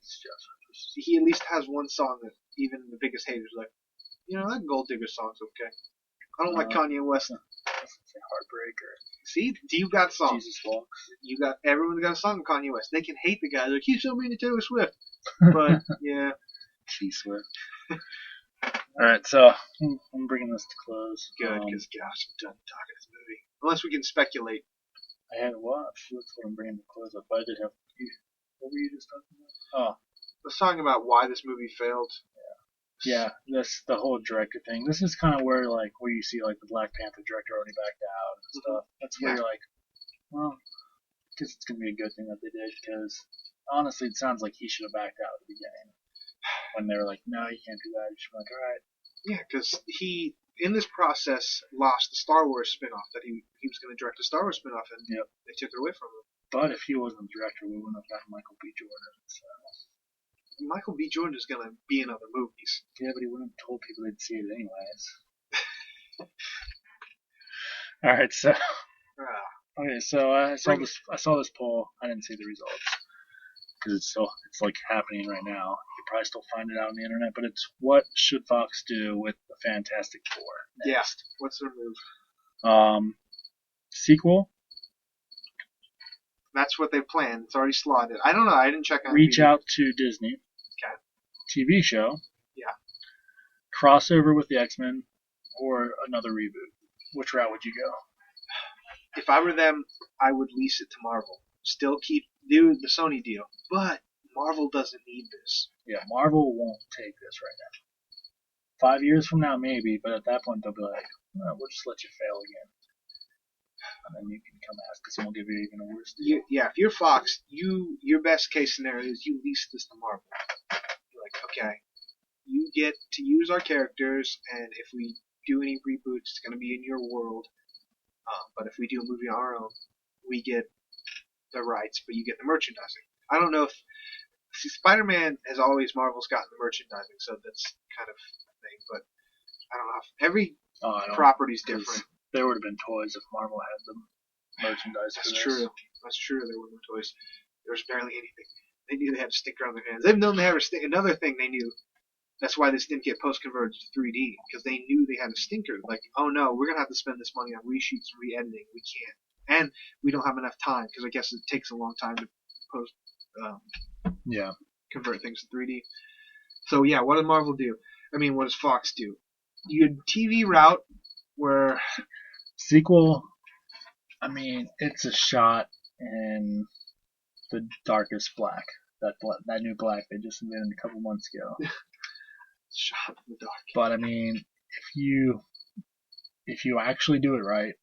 he at least has one song that even the biggest haters are like, that Gold Digger song's okay. I don't like Kanye West. Heartbreaker. See, you got songs. Jesus Walks. Everyone's got a song with Kanye West. They can hate the guy. They're like, he's so mean to Taylor Swift. But yeah, T-Swift. All right, so I'm bringing this to close. Good, because gosh, I'm done talking this movie. Unless we can speculate. I had to watch. That's what I'm bringing to close up. But I did have. What were you just talking about? Oh. Let's talk about why this movie failed. Yeah, this the whole director thing. This is kind of where where you see the Black Panther director already backed out and stuff. That's where you're like, well, I guess it's gonna be a good thing that they did because honestly, it sounds like he should have backed out at the beginning when they were like, no, you can't do that. You should be like, all right. Yeah, because he in this process lost the Star Wars spinoff that he was going to direct a Star Wars spinoff, and they took it away from him. But if he wasn't the director, we wouldn't have gotten Michael B. Jordan. So. Michael B. Jordan is going to be in other movies. Yeah, but he wouldn't have told people they'd see it anyways. All right, so okay, so I saw this poll. I didn't see the results because it's happening right now. You can probably still find it out on the internet, but it's what should Fox do with the Fantastic Four next? Yeah, what's their move? Sequel. That's what they planned. It's already slotted. I don't know. I didn't check on. Reach out to Disney. Okay. TV show. Yeah. Crossover with the X-Men, or another reboot. Which route would you go? If I were them, I would lease it to Marvel. Still do the Sony deal, but Marvel doesn't need this. Yeah, Marvel won't take this right now. 5 years from now, maybe, but at that point they'll be like, well, we'll just let you fail again. And then you can come ask us and we'll give you even a worse deal. Yeah, if you're Fox, your best case scenario is you lease this to Marvel. You're like, okay, you get to use our characters, and if we do any reboots, it's going to be in your world. But if we do a movie on our own, we get the rights, but you get the merchandising. I don't know if... See, Spider-Man has always... Marvel's gotten the merchandising, so that's kind of a thing, but I don't know if every property's different. There would have been toys if Marvel had the merchandise. That's true. That's true. There would have been toys. There was barely anything. They knew they had a sticker on their hands. They've known they have a sticker. Another thing they knew. That's why this didn't get post-converted to 3D, because they knew they had a stinker. Like, oh no, we're going to have to spend this money on reshoots and re-editing. We can't. And we don't have enough time, because I guess it takes a long time to convert things to 3D. So yeah, what did Marvel do? I mean, what does Fox do? You had TV route where... Sequel, I mean, it's a shot in the darkest black. That new black they just invented a couple months ago. Shot in the dark. But I mean, if you actually do it right,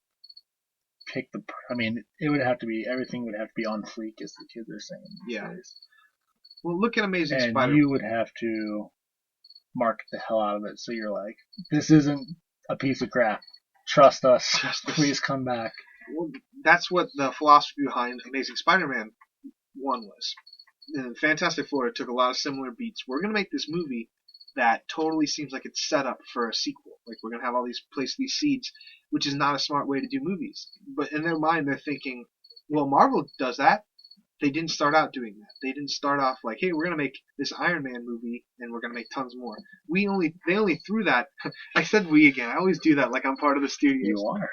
it would have to be, everything would have to be on fleek, as the kids are saying these days. Well, look at Amazing Spider-Man. And you would have to market the hell out of it, so you're like, this isn't a piece of crap. Trust us. Please come back. Well, that's what the philosophy behind Amazing Spider-Man 1 was. And Fantastic Four took a lot of similar beats. We're going to make this movie that totally seems like it's set up for a sequel. Like, we're going to have all these seeds, which is not a smart way to do movies. But in their mind, they're thinking, well, Marvel does that. They didn't start out doing that. They didn't start off like, hey, we're going to make this Iron Man movie, and we're going to make tons more. They only threw that. I said we again. I always do that like I'm part of the studio. You are.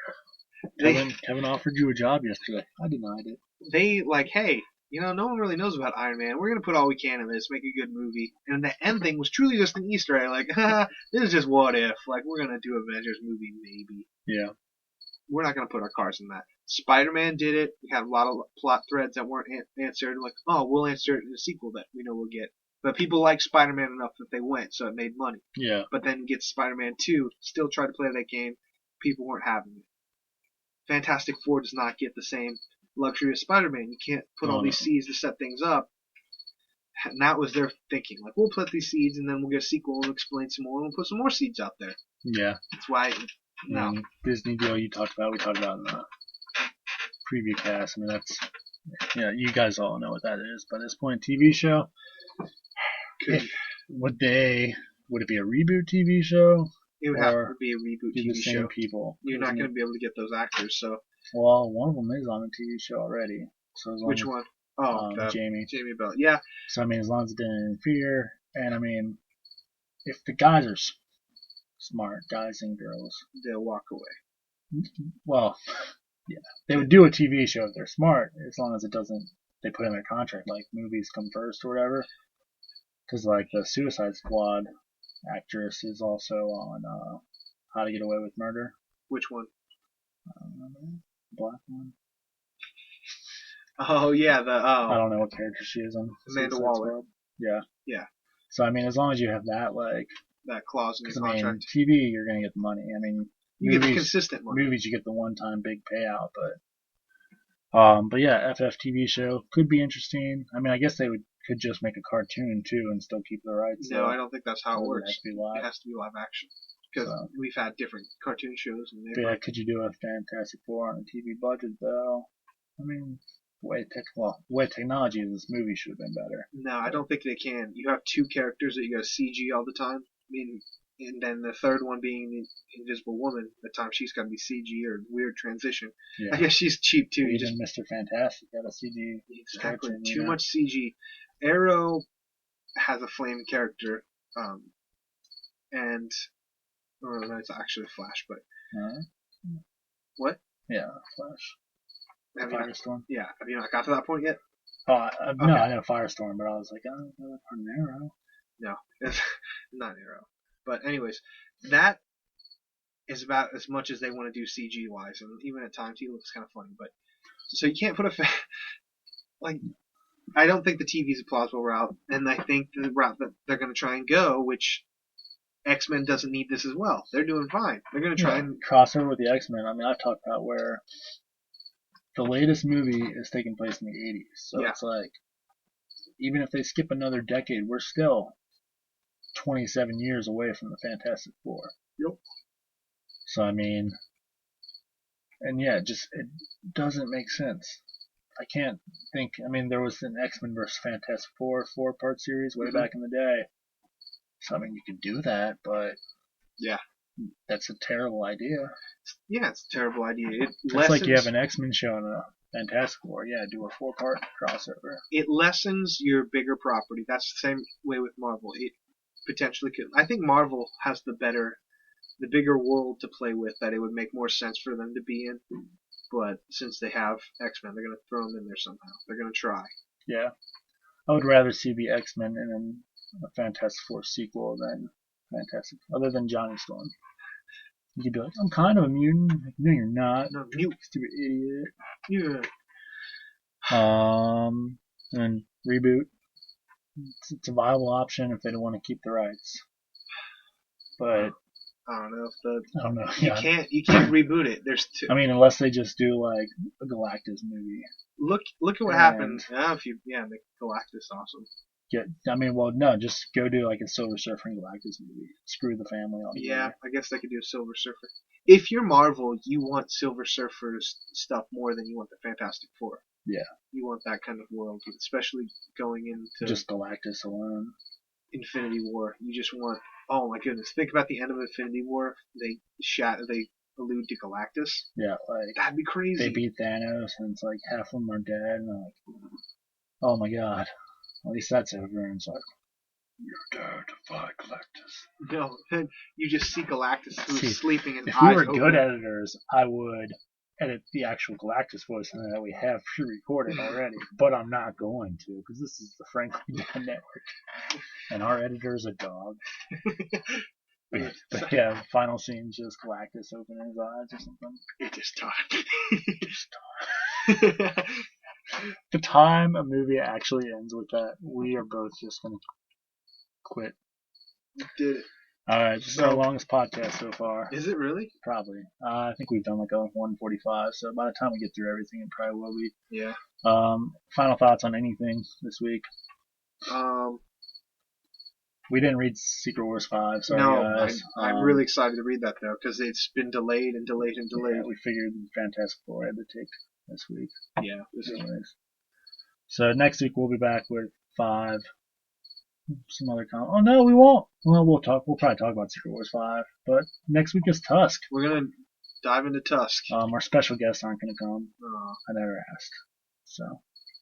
Kevin offered you a job yesterday. I denied it. They hey, no one really knows about Iron Man. We're going to put all we can in this, make a good movie. And the end thing was truly just an Easter egg. Like, this is just what if. Like, we're going to do Avengers movie, maybe. Yeah. We're not going to put our cards in that. Spider-Man did it. We had a lot of plot threads that weren't answered. Like, oh, we'll answer it in a sequel that we know we'll get. But people like Spider-Man enough that they went, so it made money. Yeah. But then get Spider-Man 2, still tried to play that game. People weren't having it. Fantastic Four does not get the same luxury as Spider-Man. You can't put all these seeds to set things up. And that was their thinking. Like, we'll plant these seeds, and then we'll get a sequel and explain some more, and we'll put some more seeds out there. Yeah. That's why... No. Disney deal we talked about in the preview cast. I mean, that's... Yeah, you guys all know what that is. But at this point, TV show... Would it be a reboot TV show? It would have to be a reboot TV show. Same people. You're not going to be able to get those actors, so... Well, one of them is on a TV show already. So as long Which one? Oh, Jamie. Jamie Bell. Yeah. So, I mean, as long as it didn't interfere, and I mean, if the guys are smart, guys and girls, they'll walk away. Well, yeah. They would do a TV show if they're smart, as long as it doesn't, they put in their contract, like, movies come first or whatever. Because, like, the Suicide Squad actress is also on How to Get Away with Murder. Which one? I don't remember. Black one. Oh yeah, I don't know what character she is on Amanda Suicide Waller. Squad. Yeah. Yeah. So I mean, as long as you have that, like, That clause in your because I mean, contract. TV, you're gonna get the money. I mean, You get the consistent money. Movies, you get the one-time big payout, but yeah, FF show could be interesting. I mean, I guess they could just make a cartoon too and still keep the rights. No, I don't think that's how it works. It has to be live action because we've had different cartoon shows. And yeah, could you do a Fantastic Four on a TV budget though? I mean, the way technology of this movie should have been better. No, I don't think they can. You have two characters that you got to CG all the time. I mean, and then the third one being the Invisible Woman. At the time she's got to be CG or weird transition. Yeah. I guess she's cheap too. Even Mr. Fantastic got a CG. Exactly. Too much CG. Arrow has a flame character, and no, it's actually Flash, but what? Yeah, Flash. Firestorm. Yeah. Have you not got to that point yet? Oh, no, I know Firestorm, but I was like, oh, part of an Arrow. No, it's not an Arrow. But anyways, that is about as much as they want to do CG wise, and even at times he looks kind of funny. But so you can't put like. I don't think the TV is a plausible route, and I think the route that they're going to try and go, which X-Men doesn't need this as well. They're doing fine. They're going to try and crossover with the X-Men. I mean, I've talked about where the latest movie is taking place in the 80s, so it's like even if they skip another decade, we're still 27 years away from the Fantastic Four. Yep. So I mean, and yeah, it doesn't make sense. I can't think. I mean, there was an X-Men vs. Fantastic Four 4-part series way back in the day. So I mean, you could do that, but yeah, that's a terrible idea. Yeah, it's a terrible idea. It's like you have an X-Men show and a Fantastic Four. Yeah, do a 4-part crossover. It lessens your bigger property. That's the same way with Marvel. It potentially could. I think Marvel has the bigger world to play with that it would make more sense for them to be in. But since they have X-Men, they're going to throw them in there somehow. They're going to try. Yeah. I would rather see the X-Men in a Fantastic Four sequel than other than Johnny Storm. You'd be like, I'm kind of a mutant. Like, no, you're not. No, you stupid idiot. Yeah. And reboot. It's a viable option if they don't want to keep the rights. But I don't know if you can't reboot it. There's two. I mean, unless they just do like a Galactus movie. Look at what happened. If you make Galactus awesome. Just go do like a Silver Surfer and Galactus movie. Screw the family all together. Yeah, I guess they could do a Silver Surfer. If you're Marvel, you want Silver Surfer's stuff more than you want the Fantastic Four. Yeah. You want that kind of world, especially going into just Galactus alone. Infinity War. You just want. Oh my goodness! Think about the end of Infinity War. They allude to Galactus. Yeah, like that'd be crazy. They beat Thanos, and it's like half of them are dead, and they're like, oh my god. At least that's over, and it's like, you're dead, fight Galactus. No, you just see Galactus who's sleeping and if eyes we were open. Good editors, I would edit the actual Galactus voice that we have pre-recorded already, but I'm not going to, because this is the Frankie Network, and our editor is a dog. But yeah, final scene just Galactus opening his eyes or something. It is time. The time a movie actually ends with that, we are both just going to quit. You did it. Alright, this is our longest podcast so far. Is it really? Probably. I think we've done like a 145, so by the time we get through everything, it probably will be. Yeah. Final thoughts on anything this week? We didn't read Secret Wars 5, sorry guys. I'm really excited to read that though, because it's been delayed and delayed and delayed. Yeah, we figured Fantastic Four had to take this week. Yeah. So next week we'll be back with 5. Some other comment. Oh no, we won't. Well, we'll probably talk about Secret Wars 5, but next week is Tusk. We're gonna dive into Tusk. Our special guests aren't gonna come. Oh. I never asked, so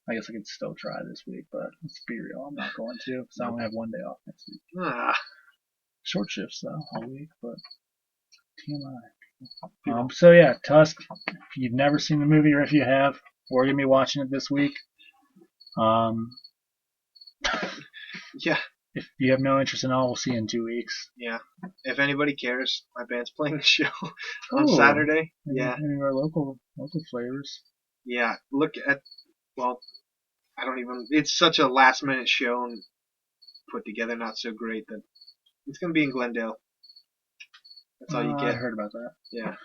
I guess I could still try this week. But let's be real, I'm not going to, because I only have one day off next week. Short shifts though, all week, but TMI. So yeah, Tusk. If you've never seen the movie, or if you have, we're gonna be watching it this week. Yeah. If you have no interest in all, we'll see you in 2 weeks. Yeah. If anybody cares, my band's playing the show on Saturday. Any of our local flavors. Yeah. Look at Well, I don't even. It's such a last minute show and put together, not so great that it's going to be in Glendale. That's all you get. I heard about that. Yeah.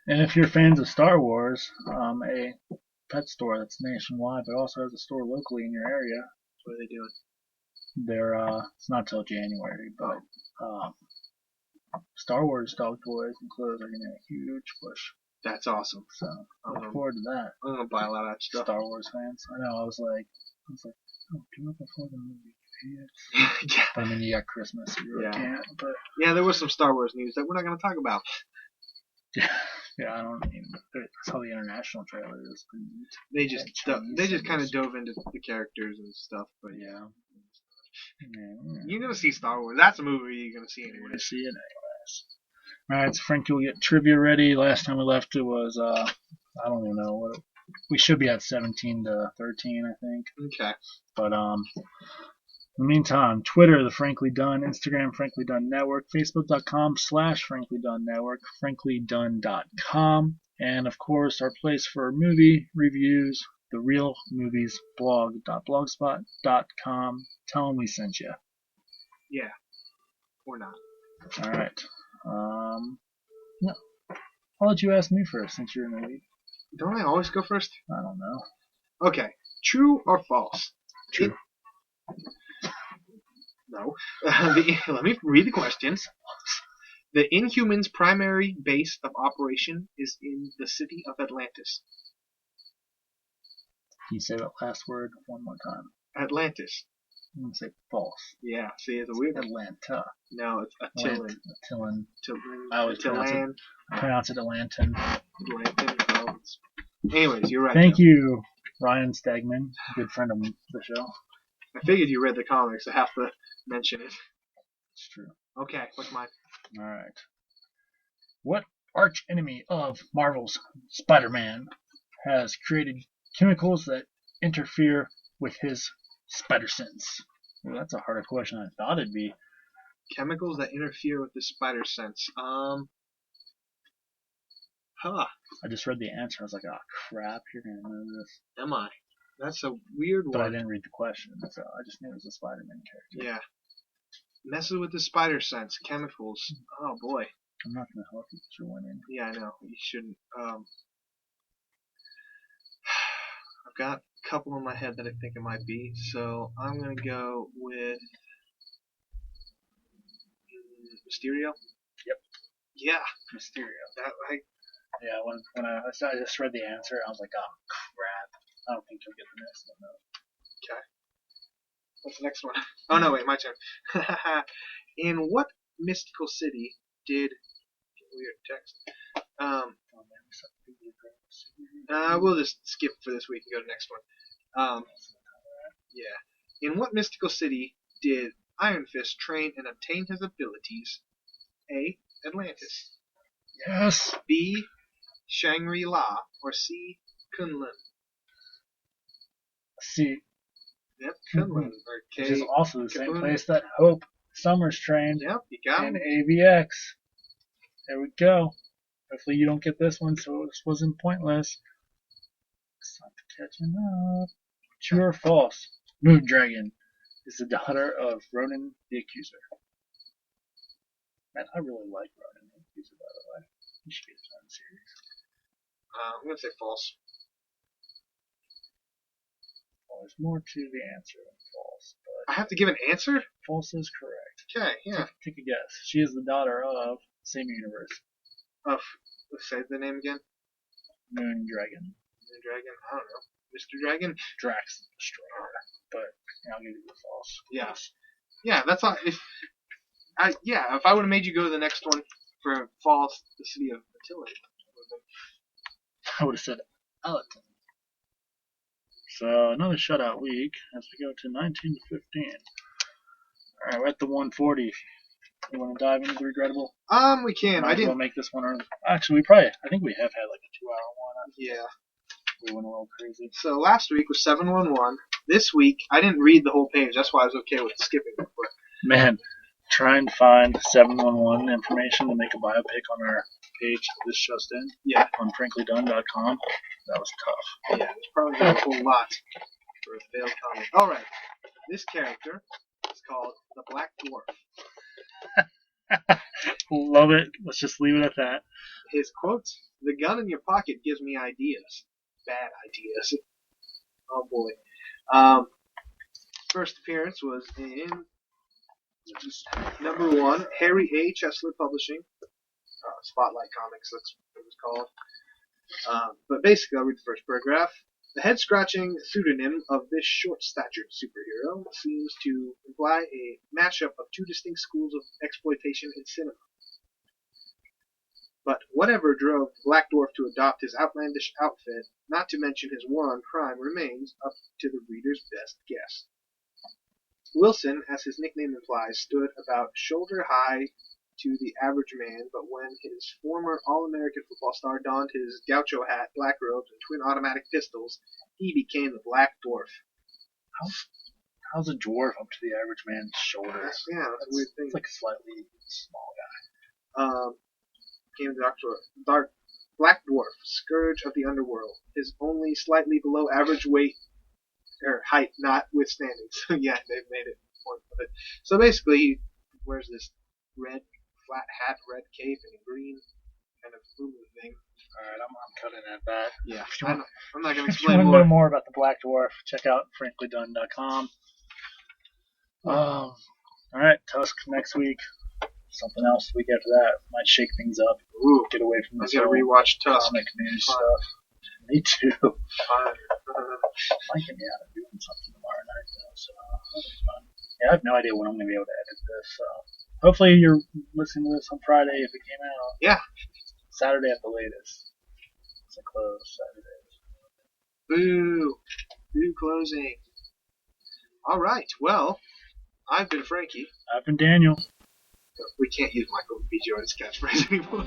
And if you're fans of Star Wars, a pet store that's nationwide, but also has a store locally in your area. What are they doing? They're it's not till January, but Star Wars dog toys and clothes are getting a huge push. That's awesome. So I look forward to that. I'm gonna buy a lot of that stuff. Star Wars fans. I know. I was like, oh, do it before the movie. Yeah. I mean, you got Christmas, so you really can't. But yeah, there was some Star Wars news that we're not gonna talk about. Yeah, I don't mean. I saw the international trailer. It was pretty neat. They just kind of dove into the characters and stuff. But yeah. You're gonna see Star Wars. That's a movie you're gonna see anyway. You're gonna see it anyways. Alright, so Frankie will get trivia ready. Last time we left it was I don't even know what we should be at 17 to 13, I think. Okay. But in the meantime, Twitter, the Frankly Done, Instagram, Frankly Done Network, Facebook.com/Frankly Done Network, FranklyDone.com, and of course our place for movie reviews, the Real Movies Blog.blogspot.com. Tell them we sent you. Yeah. Or not. All right. No. I'll let you ask me first since you're in the lead. Don't I always go first? I don't know. Okay. True or false? True. No. Let me read the questions. The Inhumans' primary base of operation is in the city of Atlantis. Can you say that last word one more time? Atlantis. I'm going to say false. Yeah, see, it's a weird one. Atlanta. No, it's Attilan. Attilan. I would pronounce it Atlantan. Atlantan. Anyways, you're right. Thank you, Ryan Stegman, good friend of the show. I figured you read the comics. I have to mention it. It's true. Okay, what's mine? All right. What arch enemy of Marvel's Spider-Man has created chemicals that interfere with his spider sense? Well, that's a harder question than I thought it'd be. Chemicals that interfere with the spider sense. I just read the answer. I was like, oh crap, you're gonna know this. Am I? That's a weird one. But I didn't read the question, so I just knew it was a Spider-Man character. Yeah. Messes with the spider sense. Chemicals. Oh boy. I'm not gonna help you because you're winning. Yeah, I know. You shouldn't. I've got a couple in my head that I think it might be, so I'm gonna go with Mysterio. Yep. Yeah. Mysterio. Yeah, when I just read the answer, I was like, oh crap. I don't think you'll get the next one though. Okay. What's the next one? Oh no, wait, my turn. In what mystical city did weird text? We'll just skip for this week and go to the next one. Yeah. In what mystical city did Iron Fist train and obtain his abilities? A. Atlantis. Yes. B. Shangri-La. Or C. Kunlun. C. Yep, Kunlun. Which is also the same place that Hope Summers trained. Yep, you got in him. AVX. There we go. Hopefully you don't get this one, so this wasn't pointless. Stop catching up. True or false? Moon Dragon is the daughter of Ronan the Accuser. Man, I really like Ronan the Accuser, by the way. He should get his own series. I'm going to say false. Well, there's more to the answer than false. But I have to give an answer? False is correct. Okay, yeah. Take a guess. She is the daughter of the same universe. Let's say the name again. Moon Dragon. Moon Dragon? I don't know. Mr. Dragon? Drax the Destroyer. But I'll give you the false. Yeah. Yeah, that's all. If I would have made you go to the next one for false, the city of Attila. I would have said Aladdin. So another shutout week as we go to 19 to 15. All right, we're at the 140. You want to dive into the regrettable? We can. I didn't make this one early. Actually, I think we have had like a 2-hour one. Yeah. We went a little crazy. So last week was 711. This week I didn't read the whole page. That's why I was okay with skipping it. Man, try and find 711 information to make a biopic on our page this just in. Yeah. On franklydunn.com. That was tough. Yeah, it's probably not a whole lot for a failed comic. All right. This character is called the Black Dwarf. Love it. Let's just leave it at that. His quote, "The gun in your pocket gives me ideas." Bad ideas. Oh boy. First appearance was in number 1, Harry A. Chesler Publishing. Spotlight Comics, that's what it was called. But basically, I'll read the first paragraph. The head-scratching pseudonym of this short-statured superhero seems to imply a mashup of two distinct schools of exploitation in cinema. But whatever drove the Black Dwarf to adopt his outlandish outfit, not to mention his war on crime, remains up to the reader's best guess. Wilson, as his nickname implies, stood about shoulder-high to the average man, but when his former All-American football star donned his gaucho hat, black robes, and twin automatic pistols, he became the Black Dwarf. How's a dwarf up to the average man's shoulders? Yeah, that's a weird thing. It's like a slightly small guy. Became the Black Dwarf, scourge of the underworld. His only slightly below average weight or height notwithstanding. So yeah, they've made it point of it. So basically, he wears this red flat hat, red cape, and a green kind of blue thing. Alright, I'm cutting at that. Yeah, I'm not going to If you explain want to more. know more about the Black Dwarf, check out franklydunn.com. Alright, Tusk next week. Something else the week after that. Might shake things up. Ooh, Get away from I'm this going to rewatch Tusk. comic news stuff. Me too. Might get me out of doing something tomorrow night, though, so that'll be fun. Yeah, I have no idea when I'm going to be able to edit this, so hopefully you're listening to this on Friday if it came out. Yeah. Saturday at the latest. It's a close Saturday. Boo. Boo closing. All right. Well, I've been Frankie. I've been Daniel. We can't use Michael B. Jordan's catchphrase anymore.